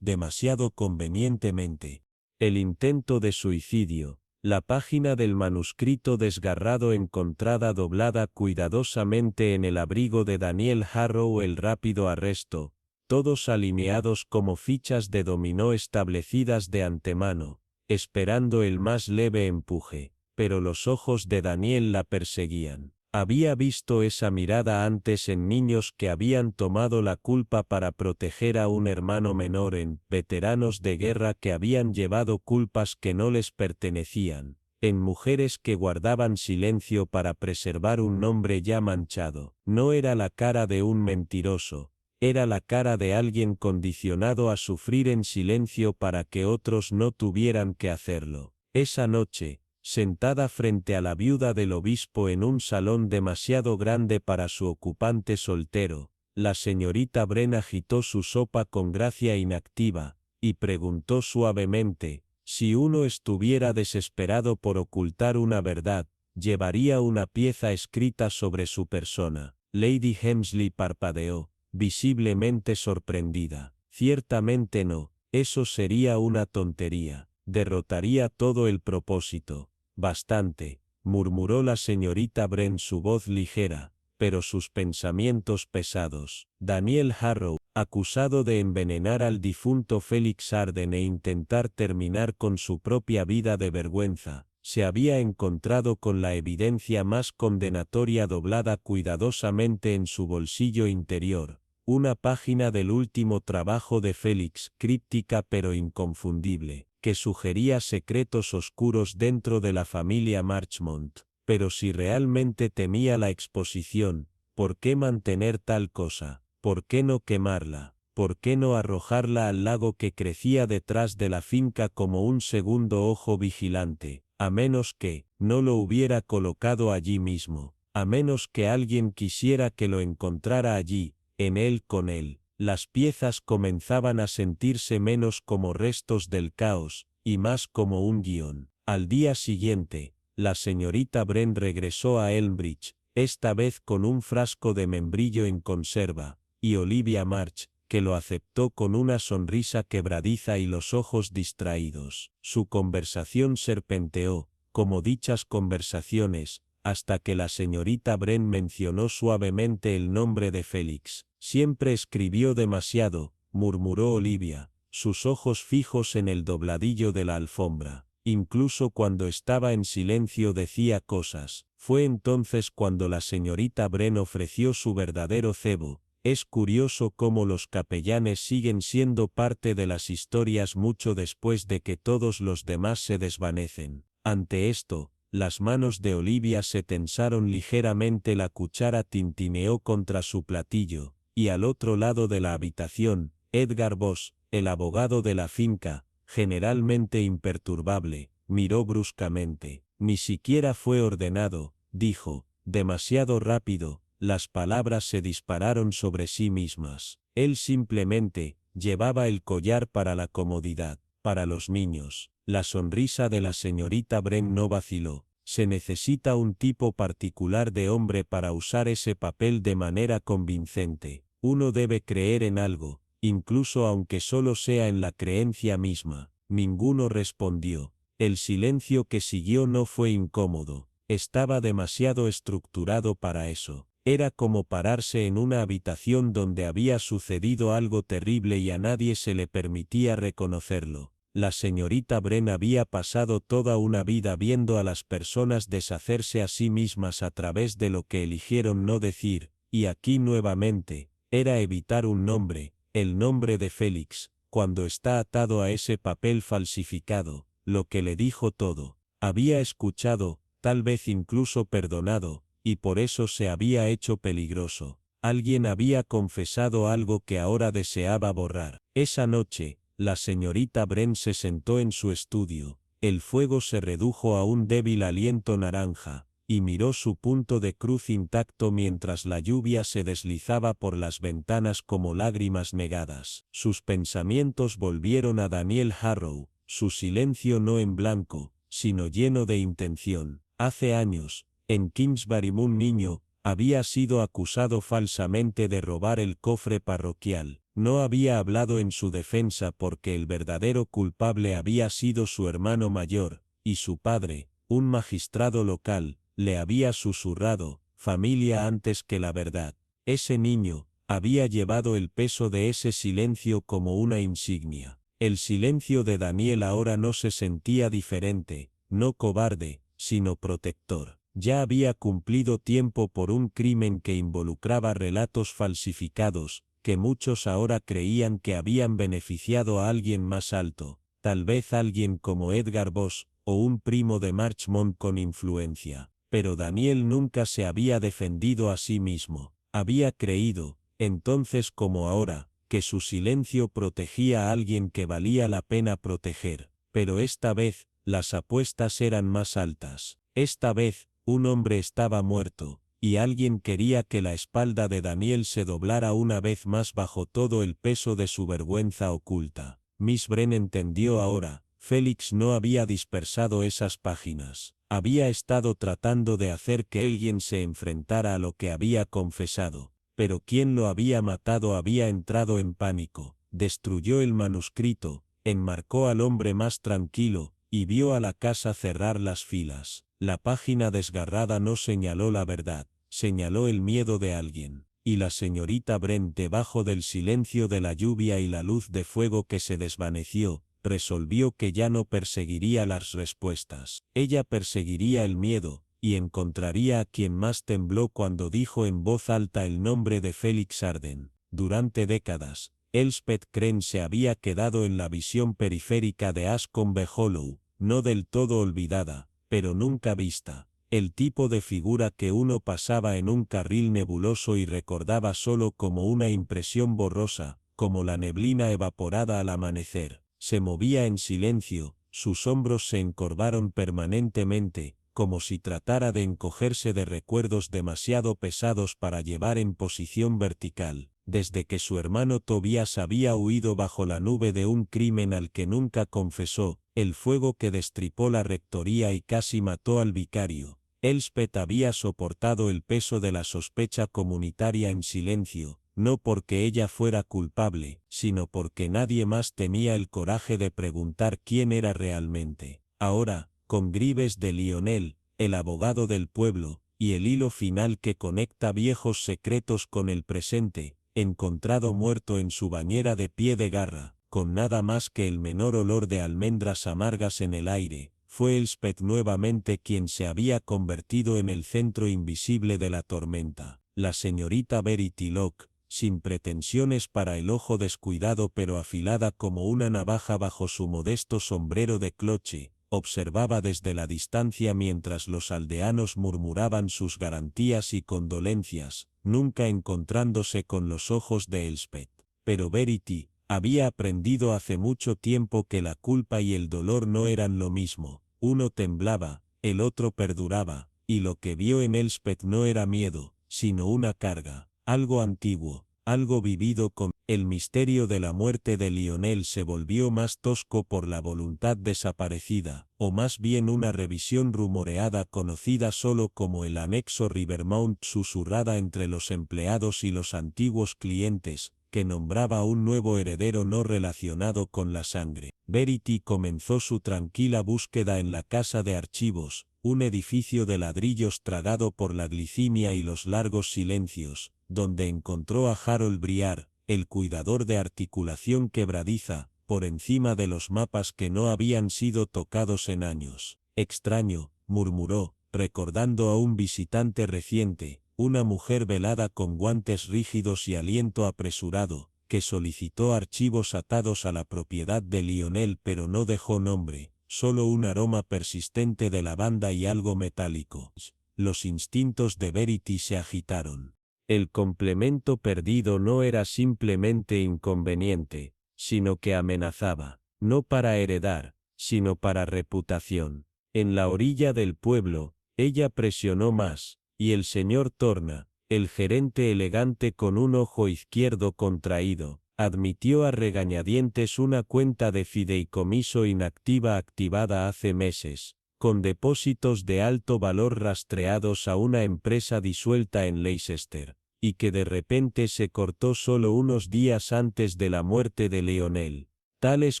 Speaker 1: demasiado convenientemente. El intento de suicidio. La página del manuscrito desgarrado encontrada doblada cuidadosamente en el abrigo de Daniel Harrow, el rápido arresto, todos alineados como fichas de dominó establecidas de antemano, esperando el más leve empuje, pero los ojos de Daniel la perseguían. Había visto esa mirada antes en niños que habían tomado la culpa para proteger a un hermano menor, en veteranos de guerra que habían llevado culpas que no les pertenecían, en mujeres que guardaban silencio para preservar un nombre ya manchado. No era la cara de un mentiroso, era la cara de alguien condicionado a sufrir en silencio para que otros no tuvieran que hacerlo. Esa noche, sentada frente a la viuda del obispo en un salón demasiado grande para su ocupante soltero, la señorita Wren agitó su sopa con gracia inactiva, y preguntó suavemente, si uno estuviera desesperado por ocultar una verdad, ¿llevaría una pieza escrita sobre su persona? Lady Hemsley parpadeó, visiblemente sorprendida. Ciertamente no, eso sería una tontería, derrotaría todo el propósito. Bastante, murmuró la señorita Wren, su voz ligera, pero sus pensamientos pesados. Daniel Harrow, acusado de envenenar al difunto Félix Arden e intentar terminar con su propia vida de vergüenza, se había encontrado con la evidencia más condenatoria doblada cuidadosamente en su bolsillo interior, una página del último trabajo de Félix, críptica pero inconfundible, que sugería secretos oscuros dentro de la familia Marchmont. Pero si realmente temía la exposición, ¿por qué mantener tal cosa? ¿Por qué no quemarla? ¿Por qué no arrojarla al lago que crecía detrás de la finca como un segundo ojo vigilante? A menos que no lo hubiera colocado allí mismo, a menos que alguien quisiera que lo encontrara allí, en él con él. Las piezas comenzaban a sentirse menos como restos del caos, y más como un guión. Al día siguiente, la señorita Wren regresó a Elmbridge, esta vez con un frasco de membrillo en conserva, y Olivia March, que lo aceptó con una sonrisa quebradiza y los ojos distraídos. Su conversación serpenteó, como dichas conversaciones, hasta que la señorita Wren mencionó suavemente el nombre de Félix. Siempre escribió demasiado, murmuró Olivia, sus ojos fijos en el dobladillo de la alfombra. Incluso cuando estaba en silencio decía cosas. Fue entonces cuando la señorita Wren ofreció su verdadero cebo. Es curioso cómo los capellanes siguen siendo parte de las historias mucho después de que todos los demás se desvanecen. Ante esto, las manos de Olivia se tensaron ligeramente, la cuchara tintineó contra su platillo, y al otro lado de la habitación, Edgar Voss, el abogado de la finca, generalmente imperturbable, miró bruscamente. Ni siquiera fue ordenado, dijo, demasiado rápido, las palabras se dispararon sobre sí mismas. Él simplemente llevaba el collar para la comodidad, para los niños. La sonrisa de la señorita Wren no vaciló. Se necesita un tipo particular de hombre para usar ese papel de manera convincente. Uno debe creer en algo, incluso aunque solo sea en la creencia misma. Ninguno respondió. El silencio que siguió no fue incómodo, estaba demasiado estructurado para eso. Era como pararse en una habitación donde había sucedido algo terrible y a nadie se le permitía reconocerlo. La señorita Wren había pasado toda una vida viendo a las personas deshacerse a sí mismas a través de lo que eligieron no decir, y aquí nuevamente, era evitar un nombre, el nombre de Félix, cuando está atado a ese papel falsificado, lo que le dijo todo. Había escuchado, tal vez incluso perdonado, y por eso se había hecho peligroso. Alguien había confesado algo que ahora deseaba borrar. Esa noche, la señorita Wren se sentó en su estudio, el fuego se redujo a un débil aliento naranja, y miró su punto de cruz intacto mientras la lluvia se deslizaba por las ventanas como lágrimas negadas. Sus pensamientos volvieron a Daniel Harrow, su silencio no en blanco, sino lleno de intención. Hace años, en Kingsbury un niño había sido acusado falsamente de robar el cofre parroquial. No había hablado en su defensa porque el verdadero culpable había sido su hermano mayor, y su padre, un magistrado local, le había susurrado, familia antes que la verdad. Ese niño había llevado el peso de ese silencio como una insignia. El silencio de Daniel ahora no se sentía diferente, no cobarde, sino protector. Ya había cumplido tiempo por un crimen que involucraba relatos falsificados, que muchos ahora creían que habían beneficiado a alguien más alto, tal vez alguien como Edgar Voss, o un primo de Marchmont con influencia. Pero Daniel nunca se había defendido a sí mismo. Había creído, entonces como ahora, que su silencio protegía a alguien que valía la pena proteger. Pero esta vez, las apuestas eran más altas. Esta vez, un hombre estaba muerto, y alguien quería que la espalda de Daniel se doblara una vez más bajo todo el peso de su vergüenza oculta. Miss Wren entendió ahora. Félix no había dispersado esas páginas. Había estado tratando de hacer que alguien se enfrentara a lo que había confesado. Pero quien lo había matado había entrado en pánico, destruyó el manuscrito, enmarcó al hombre más tranquilo, y vio a la casa cerrar las filas. La página desgarrada no señaló la verdad, señaló el miedo de alguien. Y la señorita Wren, debajo del silencio de la lluvia y la luz de fuego que se desvaneció, resolvió que ya no perseguiría las respuestas. Ella perseguiría el miedo, y encontraría a quien más tembló cuando dijo en voz alta el nombre de Félix Arden. Durante décadas, Elspeth Crane se había quedado en la visión periférica de Ascombe Hollow, no del todo olvidada, pero nunca vista. El tipo de figura que uno pasaba en un carril nebuloso y recordaba solo como una impresión borrosa, como la neblina evaporada al amanecer. Se movía en silencio, sus hombros se encorvaron permanentemente, como si tratara de encogerse de recuerdos demasiado pesados para llevar en posición vertical. desde que su hermano Tobías había huido bajo la nube de un crimen al que nunca confesó, el fuego que destripó la rectoría y casi mató al vicario. Elspeth había soportado el peso de la sospecha comunitaria en silencio, no porque ella fuera culpable, sino porque nadie más tenía el coraje de preguntar quién era realmente. Ahora, con Grives de Lionel, el abogado del pueblo, y el hilo final que conecta viejos secretos con el presente, encontrado muerto en su bañera de pie de garra, con nada más que el menor olor de almendras amargas en el aire, fue Elspeth nuevamente quien se había convertido en el centro invisible de la tormenta. La señorita Verity Locke, sin pretensiones para el ojo descuidado pero afilada como una navaja bajo su modesto sombrero de cloche, observaba desde la distancia mientras los aldeanos murmuraban sus garantías y condolencias, nunca encontrándose con los ojos de Elspeth. Pero Verity había aprendido hace mucho tiempo que la culpa y el dolor no eran lo mismo. Uno temblaba, el otro perduraba, y lo que vio en Elspeth no era miedo, sino una carga, algo antiguo, algo vivido con. El misterio de la muerte de Lionel se volvió más tosco por la voluntad desaparecida, o más bien una revisión rumoreada conocida solo como el anexo Rivermount, susurrada entre los empleados y los antiguos clientes, que nombraba un nuevo heredero no relacionado con la sangre. Verity comenzó su tranquila búsqueda en la casa de archivos, un edificio de ladrillos tragado por la glicimia y los largos silencios, donde encontró a Harold Briar, el cuidador de articulación quebradiza, por encima de los mapas que no habían sido tocados en años. Extraño, murmuró, recordando a un visitante reciente, una mujer velada con guantes rígidos y aliento apresurado, que solicitó archivos atados a la propiedad de Lionel pero no dejó nombre, solo un aroma persistente de lavanda y algo metálico. Los instintos de Verity se agitaron. El complemento perdido no era simplemente inconveniente, sino que amenazaba, no para heredar, sino para reputación. En la orilla del pueblo, ella presionó más, y el señor Torna, el gerente elegante con un ojo izquierdo contraído, admitió a regañadientes una cuenta de fideicomiso inactiva activada hace meses, con depósitos de alto valor rastreados a una empresa disuelta en Leicester, y que de repente se cortó solo unos días antes de la muerte de Lionel. Tales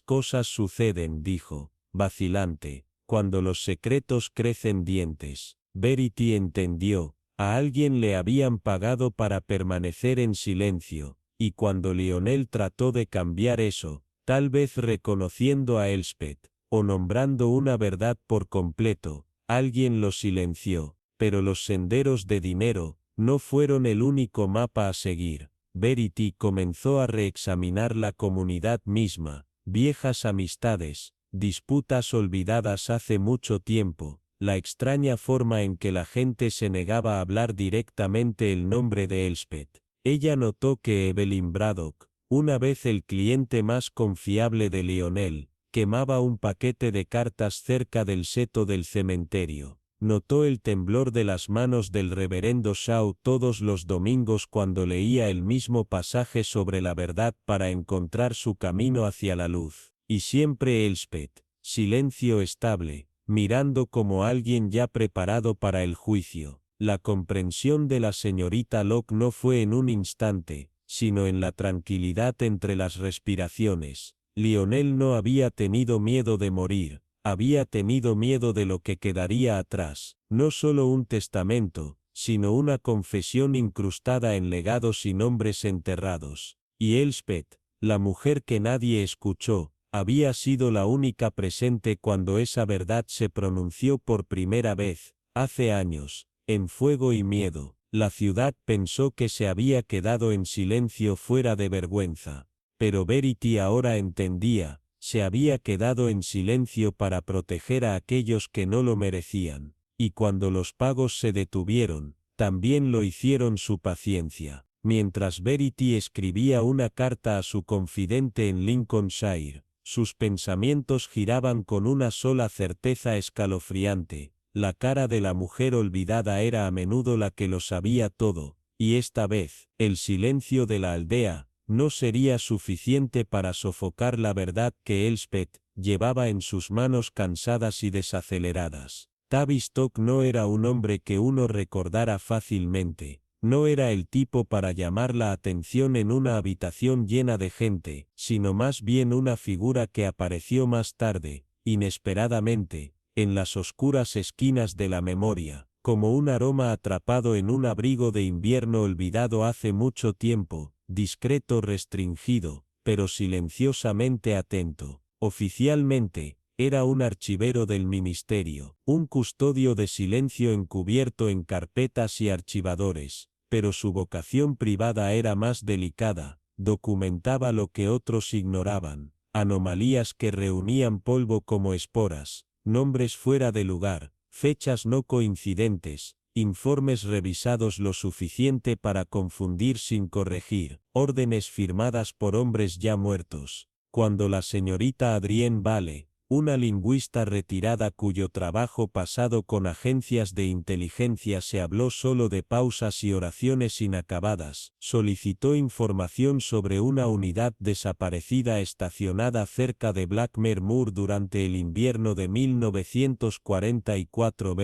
Speaker 1: cosas suceden, dijo, vacilante, cuando los secretos crecen dientes. Verity entendió, a alguien le habían pagado para permanecer en silencio, y cuando Lionel trató de cambiar eso, tal vez reconociendo a Elspeth, o nombrando una verdad por completo, alguien lo silenció, pero los senderos de dinero no fueron el único mapa a seguir. Verity comenzó a reexaminar la comunidad misma, viejas amistades, disputas olvidadas hace mucho tiempo, la extraña forma en que la gente se negaba a hablar directamente el nombre de Elspeth. Ella notó que Evelyn Braddock, una vez el cliente más confiable de Lionel, quemaba un paquete de cartas cerca del seto del cementerio. Notó el temblor de las manos del reverendo Shaw todos los domingos cuando leía el mismo pasaje sobre la verdad para encontrar su camino hacia la luz. Y siempre Elspeth, silencio estable, mirando como alguien ya preparado para el juicio. La comprensión de la señorita Locke no fue en un instante, sino en la tranquilidad entre las respiraciones. Lionel no había tenido miedo de morir, había tenido miedo de lo que quedaría atrás, no solo un testamento, sino una confesión incrustada en legados y nombres enterrados. Y Elspeth, la mujer que nadie escuchó, había sido la única presente cuando esa verdad se pronunció por primera vez, hace años, en Fuego y Miedo. La ciudad pensó que se había quedado en silencio fuera de vergüenza. Pero Verity ahora entendía, se había quedado en silencio para proteger a aquellos que no lo merecían. Y cuando los pagos se detuvieron, también lo hicieron su paciencia. Mientras Verity escribía una carta a su confidente en Lincolnshire, sus pensamientos giraban con una sola certeza escalofriante. La cara de la mujer olvidada era a menudo la que lo sabía todo, Y esta vez, el silencio de la aldea no sería suficiente para sofocar la verdad que Elspeth llevaba en sus manos cansadas y desaceleradas. Tavistock no era un hombre que uno recordara fácilmente. No era el tipo para llamar la atención en una habitación llena de gente, sino más bien una figura que apareció más tarde, inesperadamente, en las oscuras esquinas de la memoria, como un aroma atrapado en un abrigo de invierno olvidado hace mucho tiempo, discreto, restringido, pero silenciosamente atento. Oficialmente, era un archivero del ministerio, un custodio de silencio encubierto en carpetas y archivadores, pero su vocación privada era más delicada, documentaba lo que otros ignoraban, anomalías que reunían polvo como esporas, nombres fuera de lugar, fechas no coincidentes, informes revisados lo suficiente para confundir sin corregir, órdenes firmadas por hombres ya muertos. Cuando la señorita Adrienne Vale, una lingüista retirada cuyo trabajo pasado con agencias de inteligencia se habló solo de pausas y oraciones inacabadas, solicitó información sobre una unidad desaparecida estacionada cerca de Blackmere Moor durante el invierno de 1944.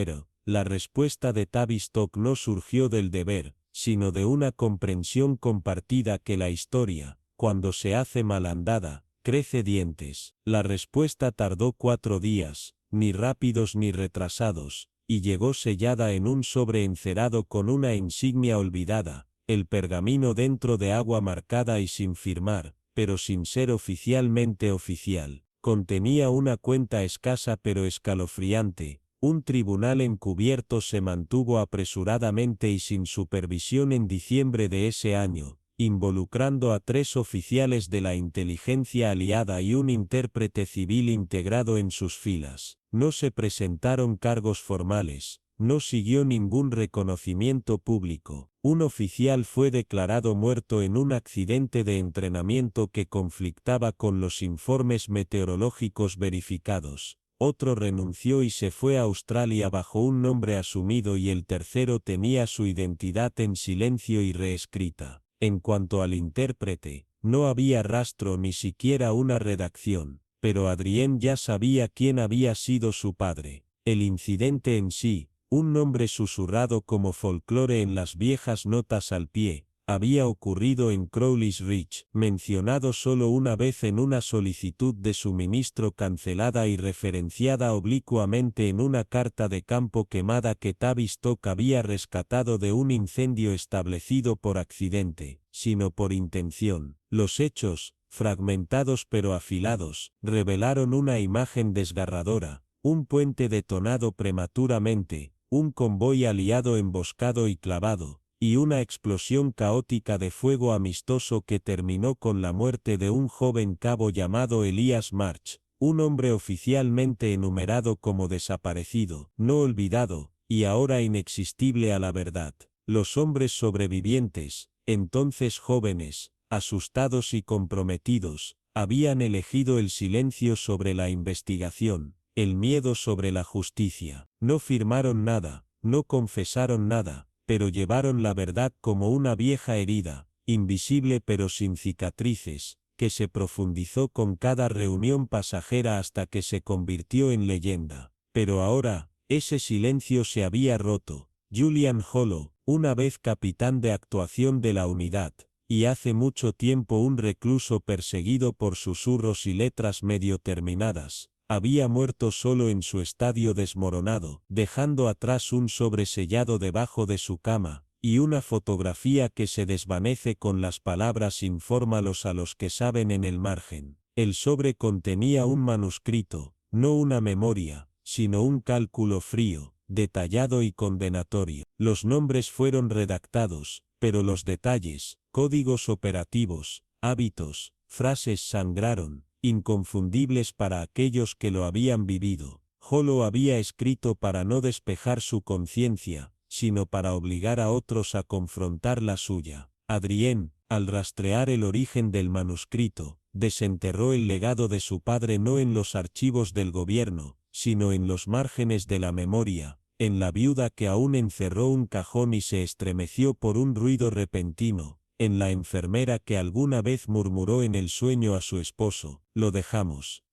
Speaker 1: La respuesta de Tavistock no surgió del deber, sino de una comprensión compartida que la historia, cuando se hace malandada, crece dientes. La respuesta tardó 4 días, ni rápidos ni retrasados, y llegó sellada en un sobre encerado con una insignia olvidada, el pergamino dentro de agua marcada y sin firmar, pero sin ser oficialmente oficial. Contenía una cuenta escasa pero escalofriante. Un tribunal encubierto se mantuvo apresuradamente y sin supervisión en diciembre de ese año, involucrando a 3 oficiales de la inteligencia aliada y un intérprete civil integrado en sus filas. No se presentaron cargos formales, no siguió ningún reconocimiento público. Un oficial fue declarado muerto en un accidente de entrenamiento que conflictaba con los informes meteorológicos verificados. Otro renunció y se fue a Australia bajo un nombre asumido y el tercero tenía su identidad en silencio y reescrita. En cuanto al intérprete, no había rastro ni siquiera una redacción, pero Adrienne ya sabía quién había sido su padre. El incidente en sí, un nombre susurrado como folclore en las viejas notas al pie, había ocurrido en Crowley's Ridge, mencionado solo una vez en una solicitud de suministro cancelada y referenciada oblicuamente en una carta de campo quemada que Tavistock había rescatado de un incendio establecido por accidente, sino por intención. Los hechos, fragmentados pero afilados, revelaron una imagen desgarradora, un puente detonado prematuramente, un convoy aliado emboscado y clavado, y una explosión caótica de fuego amistoso que terminó con la muerte de un joven cabo llamado Elias March, un hombre oficialmente enumerado como desaparecido, no olvidado, y ahora inexistible a la verdad. Los hombres sobrevivientes, entonces jóvenes, asustados y comprometidos, habían elegido el silencio sobre la investigación, el miedo sobre la justicia. No firmaron nada, no confesaron nada, pero llevaron la verdad como una vieja herida, invisible pero sin cicatrices, que se profundizó con cada reunión pasajera hasta que se convirtió en leyenda. Pero ahora, ese silencio se había roto. Julian Hollow, una vez capitán de actuación de la unidad, y hace mucho tiempo un recluso perseguido por susurros y letras medio terminadas, había muerto solo en su estadio desmoronado, dejando atrás un sobre sellado debajo de su cama, y una fotografía que se desvanece con las palabras infórmalos a los que saben en el margen. El sobre contenía un manuscrito, no una memoria, sino un cálculo frío, detallado y condenatorio. Los nombres fueron redactados, pero los detalles, códigos operativos, hábitos, frases sangraron, inconfundibles para aquellos que lo habían vivido. Hollow había escrito para no despejar su conciencia, sino para obligar a otros a confrontar la suya. Adrienne, al rastrear el origen del manuscrito, desenterró el legado de su padre no en los archivos del gobierno, sino en los márgenes de la memoria, en la viuda que aún encerró un cajón y se estremeció por un ruido repentino, en la enfermera que alguna vez murmuró en el sueño a su esposo, lo dejamos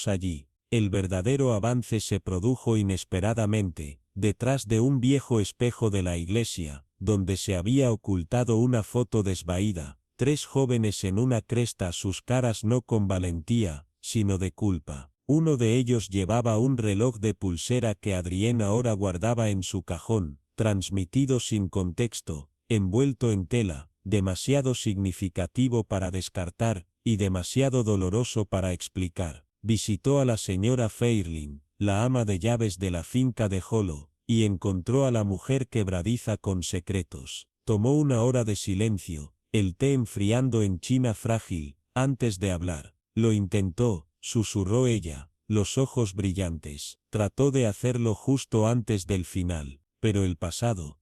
Speaker 1: allí. El verdadero avance se produjo inesperadamente, detrás de un viejo espejo de la iglesia, donde se había ocultado una foto desvaída, 3 jóvenes en una cresta, sus caras no con valentía, sino de culpa. Uno de ellos llevaba un reloj de pulsera que Adrienne ahora guardaba en su cajón, transmitido sin contexto, envuelto en tela, demasiado significativo para descartar, y demasiado doloroso para explicar. Visitó a la señora Fairlin, la ama de llaves de la finca de Hollow, y encontró a la mujer quebradiza con secretos. Tomó una hora de silencio, el té enfriando en china frágil, antes de hablar. Lo intentó, susurró ella, los ojos brillantes. Trató de hacerlo justo antes del final. Pero el pasado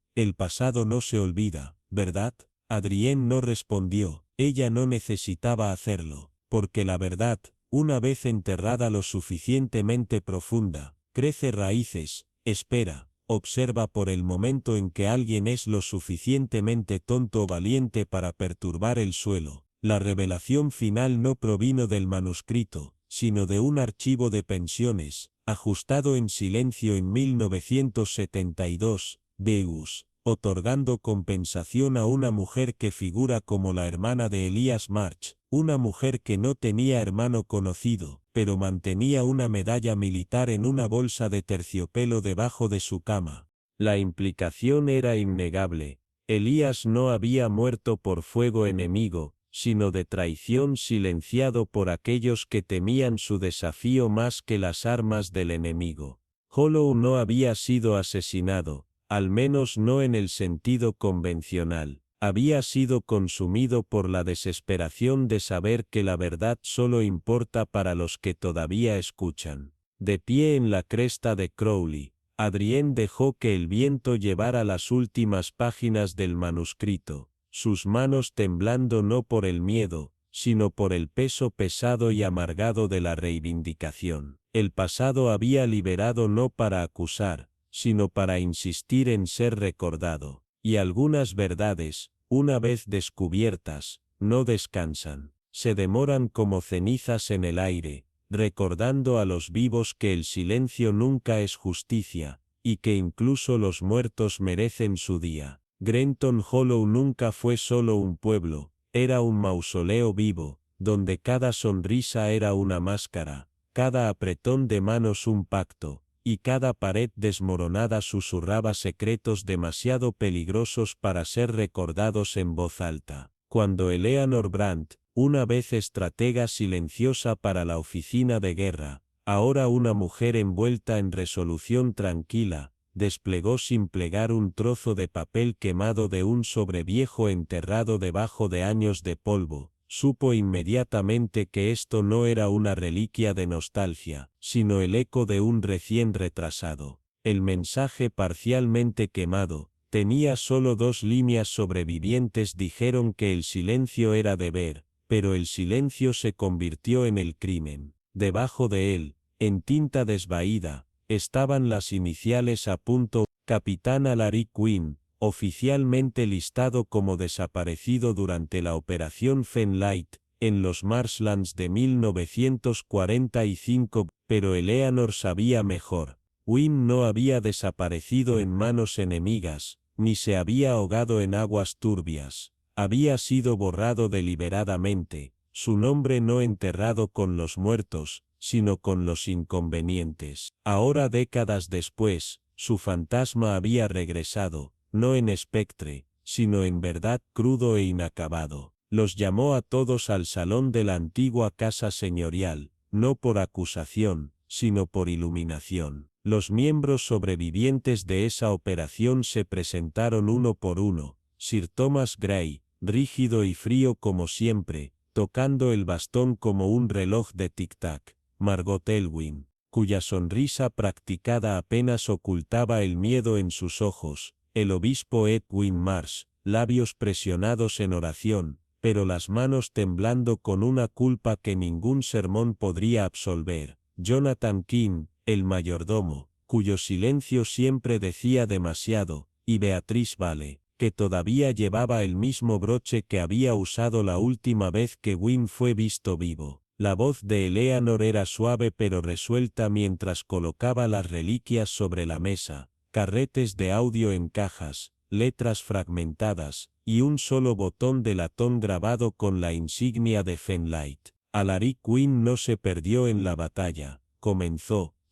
Speaker 1: no se olvida, ¿verdad? Adrienne no respondió. Ella no necesitaba hacerlo, porque la verdad, una vez enterrada lo suficientemente profunda, crece raíces. Espera, observa por el momento en que alguien es lo suficientemente tonto o valiente para perturbar el suelo. La revelación final no provino del manuscrito, sino de un archivo de pensiones, ajustado en silencio en 1972, Deus, otorgando compensación a una mujer que figura como la hermana de Elias March, una mujer que no tenía hermano conocido, pero mantenía una medalla militar en una bolsa de terciopelo debajo de su cama. La implicación era innegable. Elías no había muerto por fuego enemigo, sino de traición, silenciado por aquellos que temían su desafío más que las armas del enemigo. Hollow no había sido asesinado, al menos no en el sentido convencional. Había sido consumido por la desesperación de saber que la verdad solo importa para los que todavía escuchan. De pie en la cresta de Crowley, Adrienne dejó que el viento llevara las últimas páginas del manuscrito, sus manos temblando no por el miedo, sino por el peso pesado y amargado de la reivindicación. El pasado había liberado no para acusar, sino para insistir en ser recordado, y algunas verdades, una vez descubiertas, no descansan, se demoran como cenizas en el aire, recordando a los vivos que el silencio nunca es justicia, y que incluso los muertos merecen su día. Grenton Hollow nunca fue solo un pueblo, era un mausoleo vivo, donde cada sonrisa era una máscara, cada apretón de manos un pacto, y cada pared desmoronada susurraba secretos demasiado peligrosos para ser recordados en voz alta. Cuando Eleanor Brandt, una vez estratega silenciosa para la oficina de guerra, ahora una mujer envuelta en resolución tranquila, desplegó sin plegar un trozo de papel quemado de un sobreviejo enterrado debajo de años de polvo, supo inmediatamente que esto no era una reliquia de nostalgia, sino el eco de un recién retrasado. El mensaje parcialmente quemado, tenía solo 2 líneas sobrevivientes. Dijeron que el silencio era deber, pero el silencio se convirtió en el crimen. Debajo de él, en tinta desvaída, estaban las iniciales a punto, Capitán Alaric Quinn, oficialmente listado como desaparecido durante la Operación Fenlight, en los Marshlands de 1945, pero Eleanor sabía mejor. Wynne no había desaparecido en manos enemigas, ni se había ahogado en aguas turbias. Había sido borrado deliberadamente, su nombre no enterrado con los muertos, sino con los inconvenientes. Ahora, décadas después, su fantasma había regresado, no en espectre, sino en verdad crudo e inacabado. Los llamó a todos al salón de la antigua casa señorial, no por acusación, sino por iluminación. Los miembros sobrevivientes de esa operación se presentaron uno por uno. Sir Thomas Gray, rígido y frío como siempre, tocando el bastón como un reloj de tic-tac. Margot Elwyn, cuya sonrisa practicada apenas ocultaba el miedo en sus ojos. El obispo Edwin Marsh, labios presionados en oración, pero las manos temblando con una culpa que ningún sermón podría absolver. Jonathan King, el mayordomo, cuyo silencio siempre decía demasiado, y Beatriz Vale, que todavía llevaba el mismo broche que había usado la última vez que Gwyn fue visto vivo. La voz de Eleanor era suave pero resuelta mientras colocaba las reliquias sobre la mesa, carretes de audio en cajas, letras fragmentadas, y un solo botón de latón grabado con la insignia de Fenlight. Alaric Gwyn no se perdió en la batalla,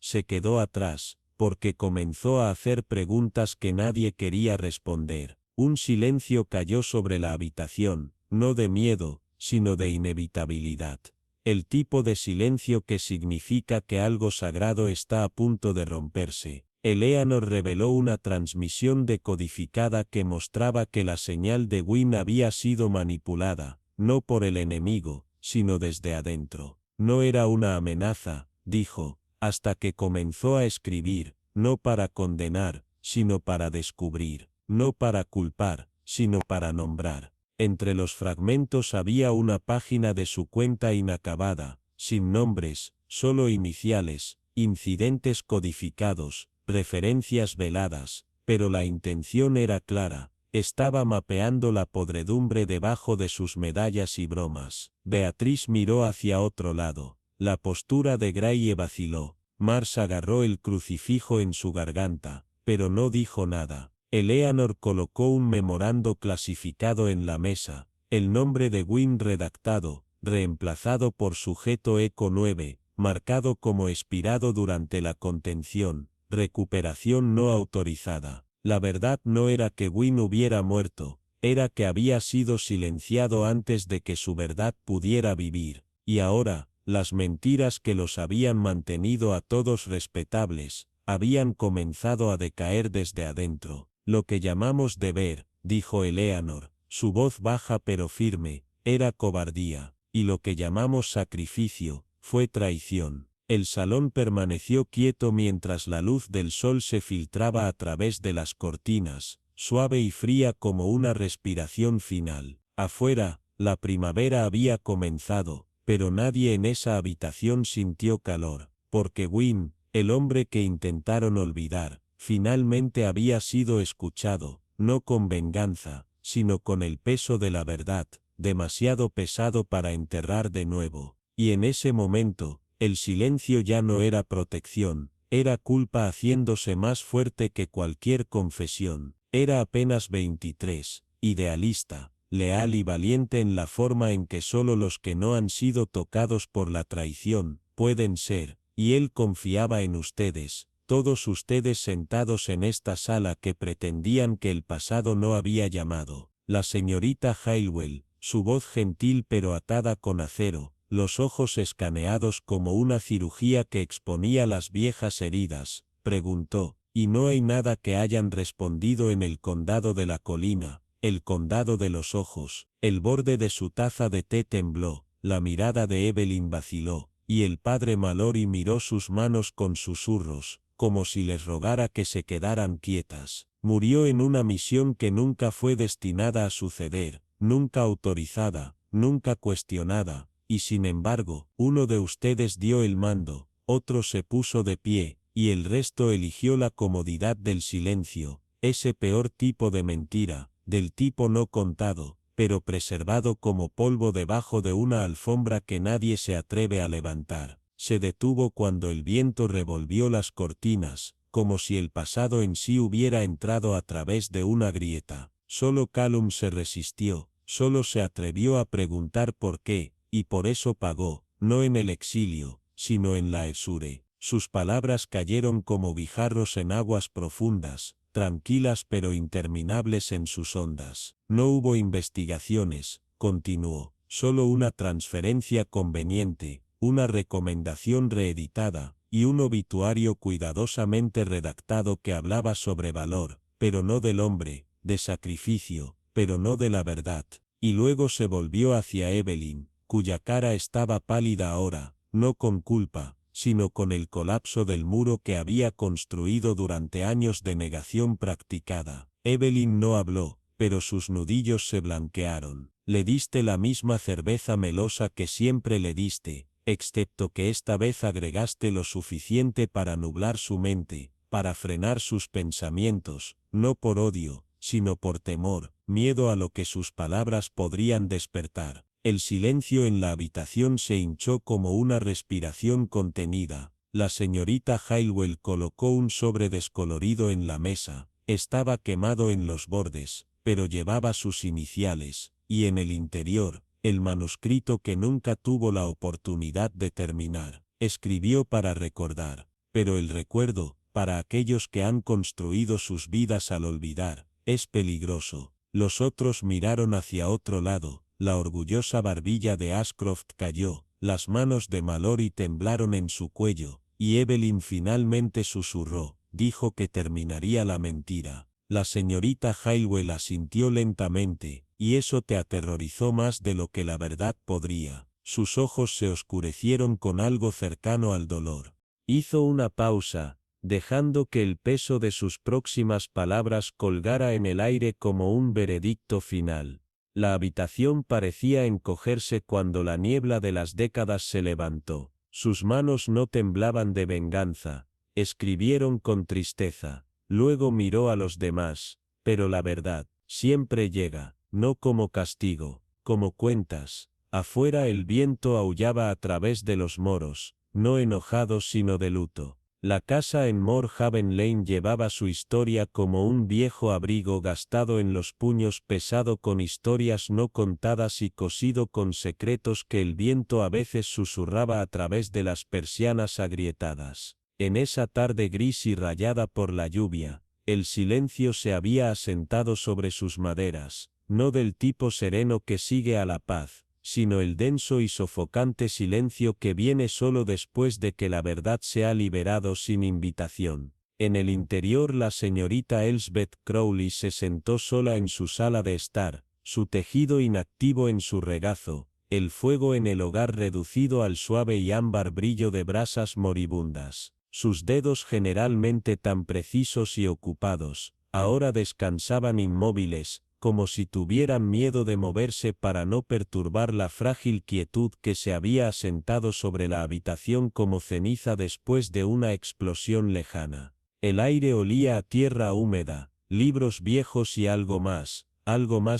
Speaker 1: se quedó atrás, porque comenzó a hacer preguntas que nadie quería responder. Un silencio cayó sobre la habitación, no de miedo, sino de inevitabilidad. El tipo de silencio que significa que algo sagrado está a punto de romperse. Eleanor reveló una transmisión decodificada que mostraba que la señal de Gwyn había sido manipulada, no por el enemigo, sino desde adentro. No era una amenaza, dijo, hasta que comenzó a escribir, no para condenar, sino para descubrir, no para culpar, sino para nombrar. Entre los fragmentos había una página de su cuenta inacabada, sin nombres, solo iniciales, incidentes codificados, referencias veladas, pero la intención era clara, estaba mapeando la podredumbre debajo de sus medallas y bromas. Beatriz miró hacia otro lado, la postura de Graye vaciló, Mars agarró el crucifijo en su garganta, pero no dijo nada. Eleanor colocó un memorando clasificado en la mesa, el nombre de Gwyn redactado, reemplazado por sujeto eco 9, marcado como expirado durante la contención, recuperación no autorizada. La verdad no era que Gwyn hubiera muerto, era que había sido silenciado antes de que su verdad pudiera vivir, y ahora, las mentiras que los habían mantenido a todos respetables, habían comenzado a decaer desde adentro. Lo que llamamos deber, dijo Eleanor, su voz baja pero firme, era cobardía, y lo que llamamos sacrificio, fue traición. El salón permaneció quieto mientras la luz del sol se filtraba a través de las cortinas, suave y fría como una respiración final. Afuera, la primavera había comenzado, pero nadie en esa habitación sintió calor, porque Gwyn, el hombre que intentaron olvidar, finalmente había sido escuchado, no con venganza, sino con el peso de la verdad, demasiado pesado para enterrar de nuevo. Y en ese momento, el silencio ya no era protección, era culpa haciéndose más fuerte que cualquier confesión. Era apenas 23, idealista, leal y valiente en la forma en que solo los que no han sido tocados por la traición pueden ser, y él confiaba en ustedes. Todos ustedes sentados en esta sala que pretendían que el pasado no había llamado. La señorita Hailwell, su voz gentil pero atada con acero, los ojos escaneados como una cirugía que exponía las viejas heridas, preguntó, ¿y no hay nada que hayan respondido en el condado de la colina, el condado de los ojos? El borde de su taza de té tembló, la mirada de Evelyn vaciló, y el padre Mallory miró sus manos con susurros, como si les rogara que se quedaran quietas. Murió en una misión que nunca fue destinada a suceder, nunca autorizada, nunca cuestionada, y sin embargo, uno de ustedes dio el mando, otro se puso de pie, y el resto eligió la comodidad del silencio, ese peor tipo de mentira, del tipo no contado, pero preservado como polvo debajo de una alfombra que nadie se atreve a levantar. Se detuvo cuando el viento revolvió las cortinas, como si el pasado en sí hubiera entrado a través de una grieta. Solo Callum se resistió, solo se atrevió a preguntar por qué, y por eso pagó, no en el exilio, sino en la Esure. Sus palabras cayeron como guijarros en aguas profundas, tranquilas pero interminables en sus ondas. No hubo investigaciones, continuó, solo una transferencia conveniente, una recomendación reeditada, y un obituario cuidadosamente redactado que hablaba sobre valor, pero no del hombre, de sacrificio, pero no de la verdad. Y luego se volvió hacia Evelyn, cuya cara estaba pálida ahora, no con culpa, sino con el colapso del muro que había construido durante años de negación practicada. Evelyn no habló, pero sus nudillos se blanquearon. Le diste la misma cerveza melosa que siempre le diste, excepto que esta vez agregaste lo suficiente para nublar su mente, para frenar sus pensamientos, no por odio, sino por temor, miedo a lo que sus palabras podrían despertar. El silencio en la habitación se hinchó como una respiración contenida. La señorita Hailwell colocó un sobre descolorido en la mesa. Estaba quemado en los bordes, pero llevaba sus iniciales, y en el interior, el manuscrito que nunca tuvo la oportunidad de terminar. Escribió para recordar, pero el recuerdo, para aquellos que han construido sus vidas al olvidar, es peligroso. Los otros miraron hacia otro lado, la orgullosa barbilla de Ashcroft cayó, las manos de Mallory temblaron en su cuello, y Evelyn finalmente susurró, dijo que terminaría la mentira. La señorita Hailwell asintió lentamente, y eso te aterrorizó más de lo que la verdad podría. Sus ojos se oscurecieron con algo cercano al dolor. Hizo una pausa, dejando que el peso de sus próximas palabras colgara en el aire como un veredicto final. La habitación parecía encogerse cuando la niebla de las décadas se levantó. Sus manos no temblaban de venganza. Escribieron con tristeza. Luego miró a los demás. Pero la verdad, siempre llega, no como castigo, como cuentas. Afuera el viento aullaba a través de los moros, no enojado sino de luto. La casa en More Haven Lane llevaba su historia como un viejo abrigo gastado en los puños, pesado con historias no contadas y cosido con secretos que el viento a veces susurraba a través de las persianas agrietadas. En esa tarde gris y rayada por la lluvia, el silencio se había asentado sobre sus maderas, no del tipo sereno que sigue a la paz, sino el denso y sofocante silencio que viene solo después de que la verdad se ha liberado sin invitación. En el interior la señorita Elsbeth Crowley se sentó sola en su sala de estar, su tejido inactivo en su regazo, el fuego en el hogar reducido al suave y ámbar brillo de brasas moribundas. Sus dedos generalmente tan precisos y ocupados, ahora descansaban inmóviles, como si tuvieran miedo de moverse para no perturbar la frágil quietud que se había asentado sobre la habitación como ceniza después de una explosión lejana. El aire olía a tierra húmeda, libros viejos y algo más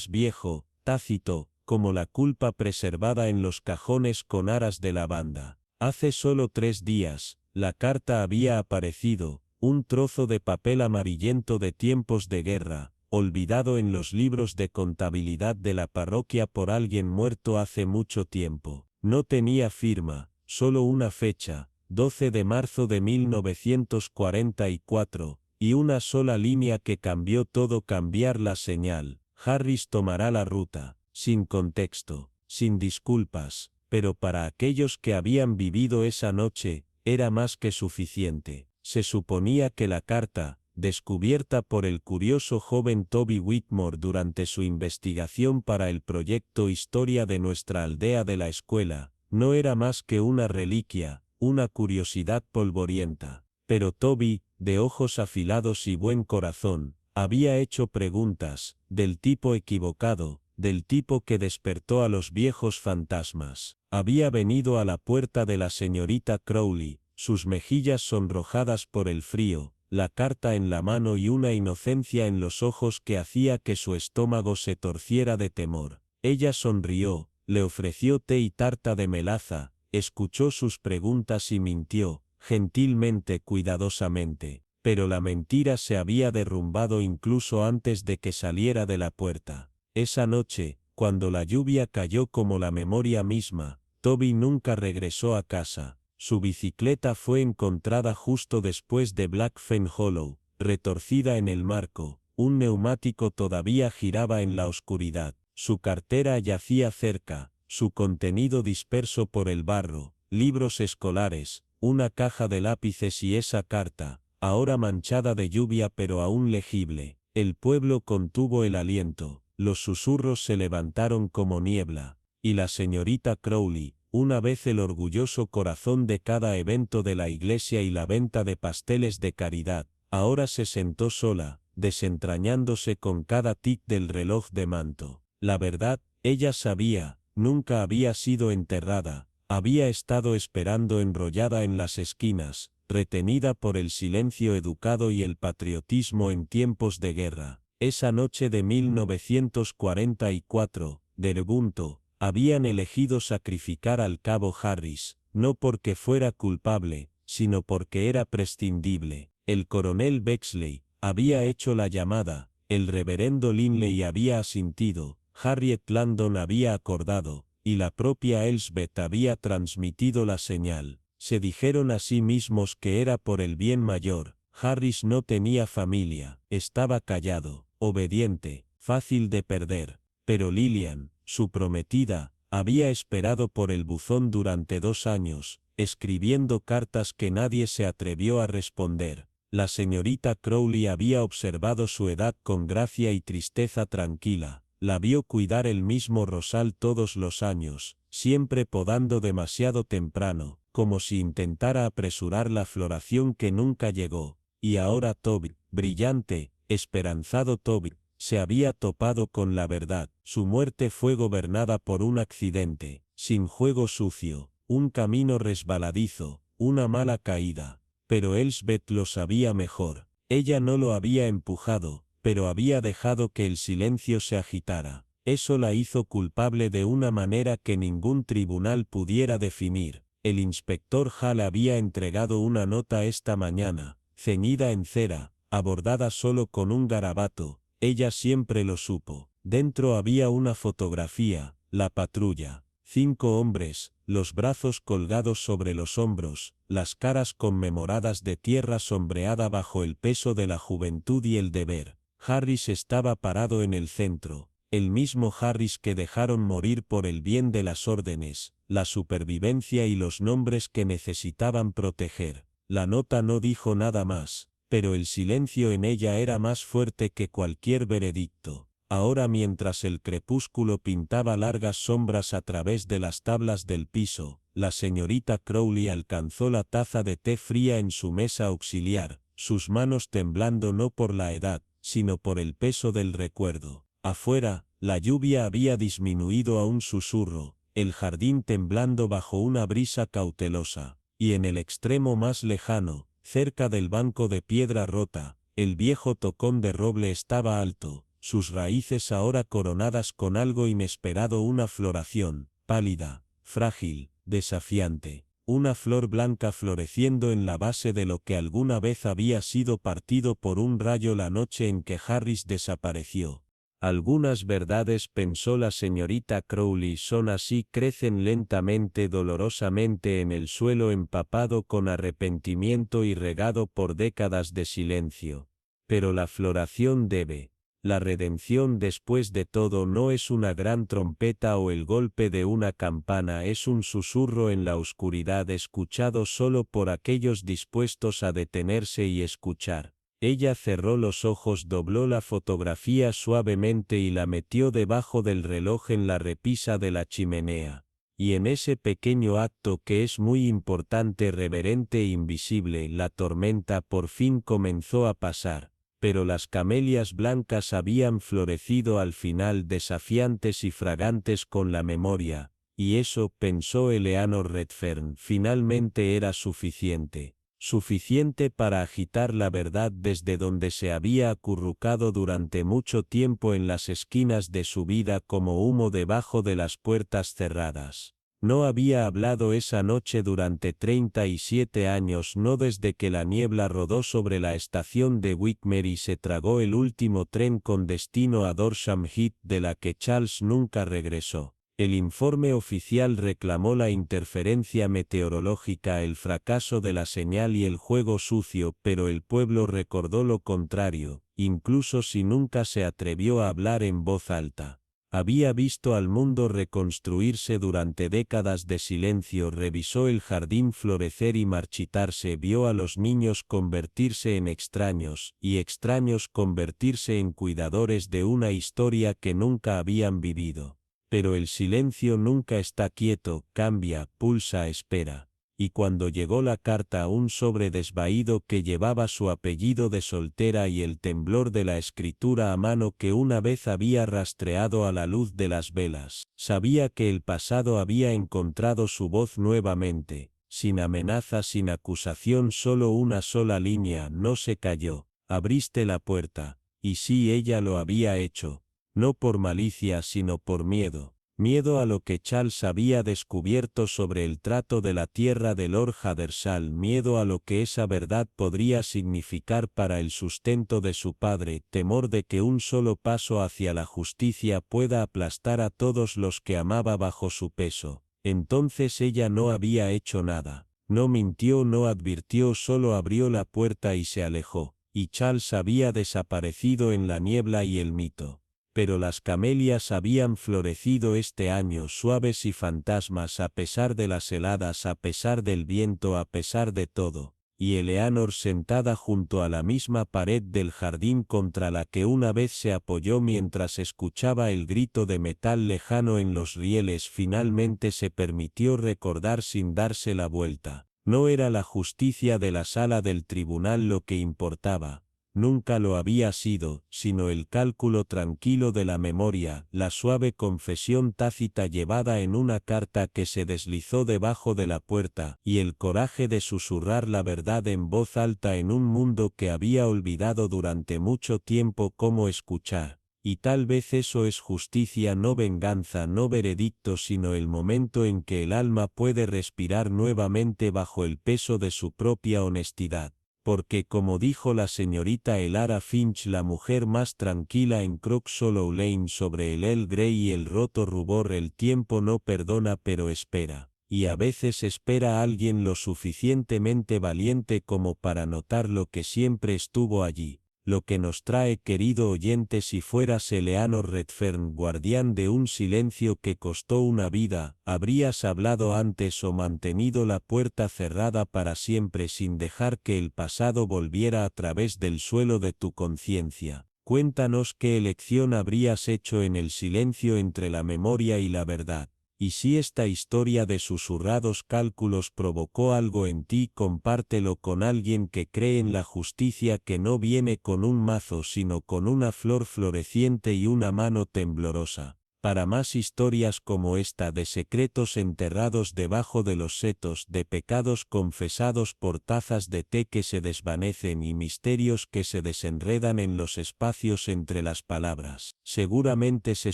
Speaker 1: viejo, tácito, como la culpa preservada en los cajones con aras de lavanda. Hace solo 3 días, la carta había aparecido, un trozo de papel amarillento de tiempos de guerra, olvidado en los libros de contabilidad de la parroquia por alguien muerto hace mucho tiempo. No tenía firma, solo una fecha, 12 de marzo de 1944, y una sola línea que cambió todo: cambiar la señal. Harris tomará la ruta, sin contexto, sin disculpas, pero para aquellos que habían vivido esa noche, era más que suficiente. Se suponía que la carta, descubierta por el curioso joven Toby Whitmore durante su investigación para el proyecto Historia de nuestra aldea de la escuela, no era más que una reliquia, una curiosidad polvorienta. Pero Toby, de ojos afilados y buen corazón, había hecho preguntas, del tipo equivocado, del tipo que despertó a los viejos fantasmas. Había venido a la puerta de la señorita Crowley, sus mejillas sonrojadas por el frío, la carta en la mano y una inocencia en los ojos que hacía que su estómago se torciera de temor. Ella sonrió, le ofreció té y tarta de melaza, escuchó sus preguntas y mintió, gentilmente, cuidadosamente, pero la mentira se había derrumbado incluso antes de que saliera de la puerta. Esa noche, cuando la lluvia cayó como la memoria misma, Toby nunca regresó a casa. Su bicicleta fue encontrada justo después de Black Fen Hollow, retorcida en el marco, un neumático todavía giraba en la oscuridad, su cartera yacía cerca, su contenido disperso por el barro, libros escolares, una caja de lápices y esa carta, ahora manchada de lluvia pero aún legible. El pueblo contuvo el aliento, los susurros se levantaron como niebla, y la señorita Crowley, una vez el orgulloso corazón de cada evento de la iglesia y la venta de pasteles de caridad, ahora se sentó sola, desentrañándose con cada tic del reloj de manto. La verdad, ella sabía, nunca había sido enterrada, había estado esperando enrollada en las esquinas, retenida por el silencio educado y el patriotismo en tiempos de guerra. Esa noche de 1944, Dergunto, habían elegido sacrificar al cabo Harris, no porque fuera culpable, sino porque era prescindible. El coronel Bexley había hecho la llamada, el reverendo Linley había asintido, Harriet Landon había acordado, y la propia Elsbeth había transmitido la señal. Se dijeron a sí mismos que era por el bien mayor. Harris no tenía familia, estaba callado, obediente, fácil de perder. Pero Lillian, su prometida, había esperado por el buzón durante 2 años, escribiendo cartas que nadie se atrevió a responder. La señorita Crowley había observado su edad con gracia y tristeza tranquila. La vio cuidar el mismo rosal todos los años, siempre podando demasiado temprano, como si intentara apresurar la floración que nunca llegó. Y ahora Toby, brillante, esperanzado Toby, se había topado con la verdad. Su muerte fue gobernada por un accidente, sin juego sucio, un camino resbaladizo, una mala caída. Pero Elsbeth lo sabía mejor. Ella no lo había empujado, pero había dejado que el silencio se agitara. Eso la hizo culpable de una manera que ningún tribunal pudiera definir. El inspector Hall había entregado una nota esta mañana, ceñida en cera, abordada solo con un garabato. Ella siempre lo supo. Dentro había una fotografía, la patrulla. 5 hombres, los brazos colgados sobre los hombros, las caras conmemoradas de tierra sombreada bajo el peso de la juventud y el deber. Harris estaba parado en el centro, el mismo Harris que dejaron morir por el bien de las órdenes, la supervivencia y los nombres que necesitaban proteger. La nota no dijo nada más, pero el silencio en ella era más fuerte que cualquier veredicto. Ahora, mientras el crepúsculo pintaba largas sombras a través de las tablas del piso, la señorita Crowley alcanzó la taza de té fría en su mesa auxiliar, sus manos temblando no por la edad, sino por el peso del recuerdo. Afuera, la lluvia había disminuido a un susurro, el jardín temblando bajo una brisa cautelosa, y en el extremo más lejano, cerca del banco de piedra rota, el viejo tocón de roble estaba alto, sus raíces ahora coronadas con algo inesperado, una floración, pálida, frágil, desafiante, una flor blanca floreciendo en la base de lo que alguna vez había sido partido por un rayo la noche en que Harris desapareció. Algunas verdades, pensó la señorita Crowley, son así, crecen lentamente, dolorosamente en el suelo empapado con arrepentimiento y regado por décadas de silencio. Pero la floración debe. La redención, después de todo, no es una gran trompeta o el golpe de una campana, es un susurro en la oscuridad escuchado solo por aquellos dispuestos a detenerse y escuchar. Ella cerró los ojos, dobló la fotografía suavemente y la metió debajo del reloj en la repisa de la chimenea. Y en ese pequeño acto que es muy importante, reverente e invisible, la tormenta por fin comenzó a pasar. Pero las camelias blancas habían florecido al final, desafiantes y fragantes con la memoria, y eso, pensó Eleanor Redfern, finalmente era suficiente. Suficiente para agitar la verdad desde donde se había acurrucado durante mucho tiempo en las esquinas de su vida como humo debajo de las puertas cerradas. No había hablado esa noche durante 37 años, no desde que la niebla rodó sobre la estación de Wickmer y se tragó el último tren con destino a Dorsham Heath, de la que Charles nunca regresó. El informe oficial reclamó la interferencia meteorológica, el fracaso de la señal y el juego sucio, pero el pueblo recordó lo contrario, incluso si nunca se atrevió a hablar en voz alta. Había visto al mundo reconstruirse durante décadas de silencio, revisó el jardín florecer y marchitarse, vio a los niños convertirse en extraños, y extraños convertirse en cuidadores de una historia que nunca habían vivido. Pero el silencio nunca está quieto, cambia, pulsa, espera. Y cuando llegó la carta, un sobre desvaído que llevaba su apellido de soltera y el temblor de la escritura a mano que una vez había rastreado a la luz de las velas, sabía que el pasado había encontrado su voz nuevamente. sin amenaza, sin acusación, solo una sola línea, no se cayó. Abriste la puerta, y sí, ella lo había hecho, no por malicia sino por miedo. Miedo a lo que Charles había descubierto sobre el trato de la tierra de Lord Hadersal, miedo a lo que esa verdad podría significar para el sustento de su padre, temor de que un solo paso hacia la justicia pueda aplastar a todos los que amaba bajo su peso. Entonces ella no había hecho nada, no mintió, no advirtió, solo abrió la puerta y se alejó, y Charles había desaparecido en la niebla y el mito. Pero las camelias habían florecido este año, suaves y fantasmas, a pesar de las heladas, a pesar del viento, a pesar de todo, y Eleanor, sentada junto a la misma pared del jardín contra la que una vez se apoyó mientras escuchaba el grito de metal lejano en los rieles, finalmente se permitió recordar sin darse la vuelta. No era la justicia de la sala del tribunal lo que importaba. Nunca lo había sido, sino el cálculo tranquilo de la memoria, la suave confesión tácita llevada en una carta que se deslizó debajo de la puerta, y el coraje de susurrar la verdad en voz alta en un mundo que había olvidado durante mucho tiempo cómo escuchar. Y tal vez eso es justicia, no venganza, no veredicto, sino el momento en que el alma puede respirar nuevamente bajo el peso de su propia honestidad. Porque como dijo la señorita Elara Finch, la mujer más tranquila en Croxhollow Lane sobre el Earl Grey y el roto rubor, el tiempo no perdona pero espera, y a veces espera a alguien lo suficientemente valiente como para notar lo que siempre estuvo allí. Lo que nos trae, querido oyente, si fueras Eleanor Redfern, guardián de un silencio que costó una vida, ¿habrías hablado antes o mantenido la puerta cerrada para siempre sin dejar que el pasado volviera a través del suelo de tu conciencia? Cuéntanos qué elección habrías hecho en el silencio entre la memoria y la verdad. Y si esta historia de susurrados cálculos provocó algo en ti, compártelo con alguien que cree en la justicia que no viene con un mazo sino con una flor floreciente y una mano temblorosa. Para más historias como esta, de secretos enterrados debajo de los setos, de pecados confesados por tazas de té que se desvanecen y misterios que se desenredan en los espacios entre las palabras, seguramente se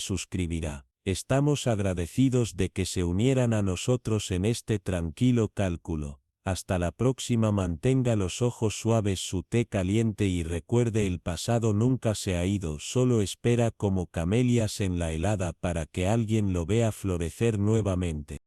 Speaker 1: suscribirá. Estamos agradecidos de que se unieran a nosotros en este tranquilo cálculo. Hasta la próxima, mantenga los ojos suaves, su té caliente y recuerde, el pasado nunca se ha ido, solo espera como camelias en la helada para que alguien lo vea florecer nuevamente.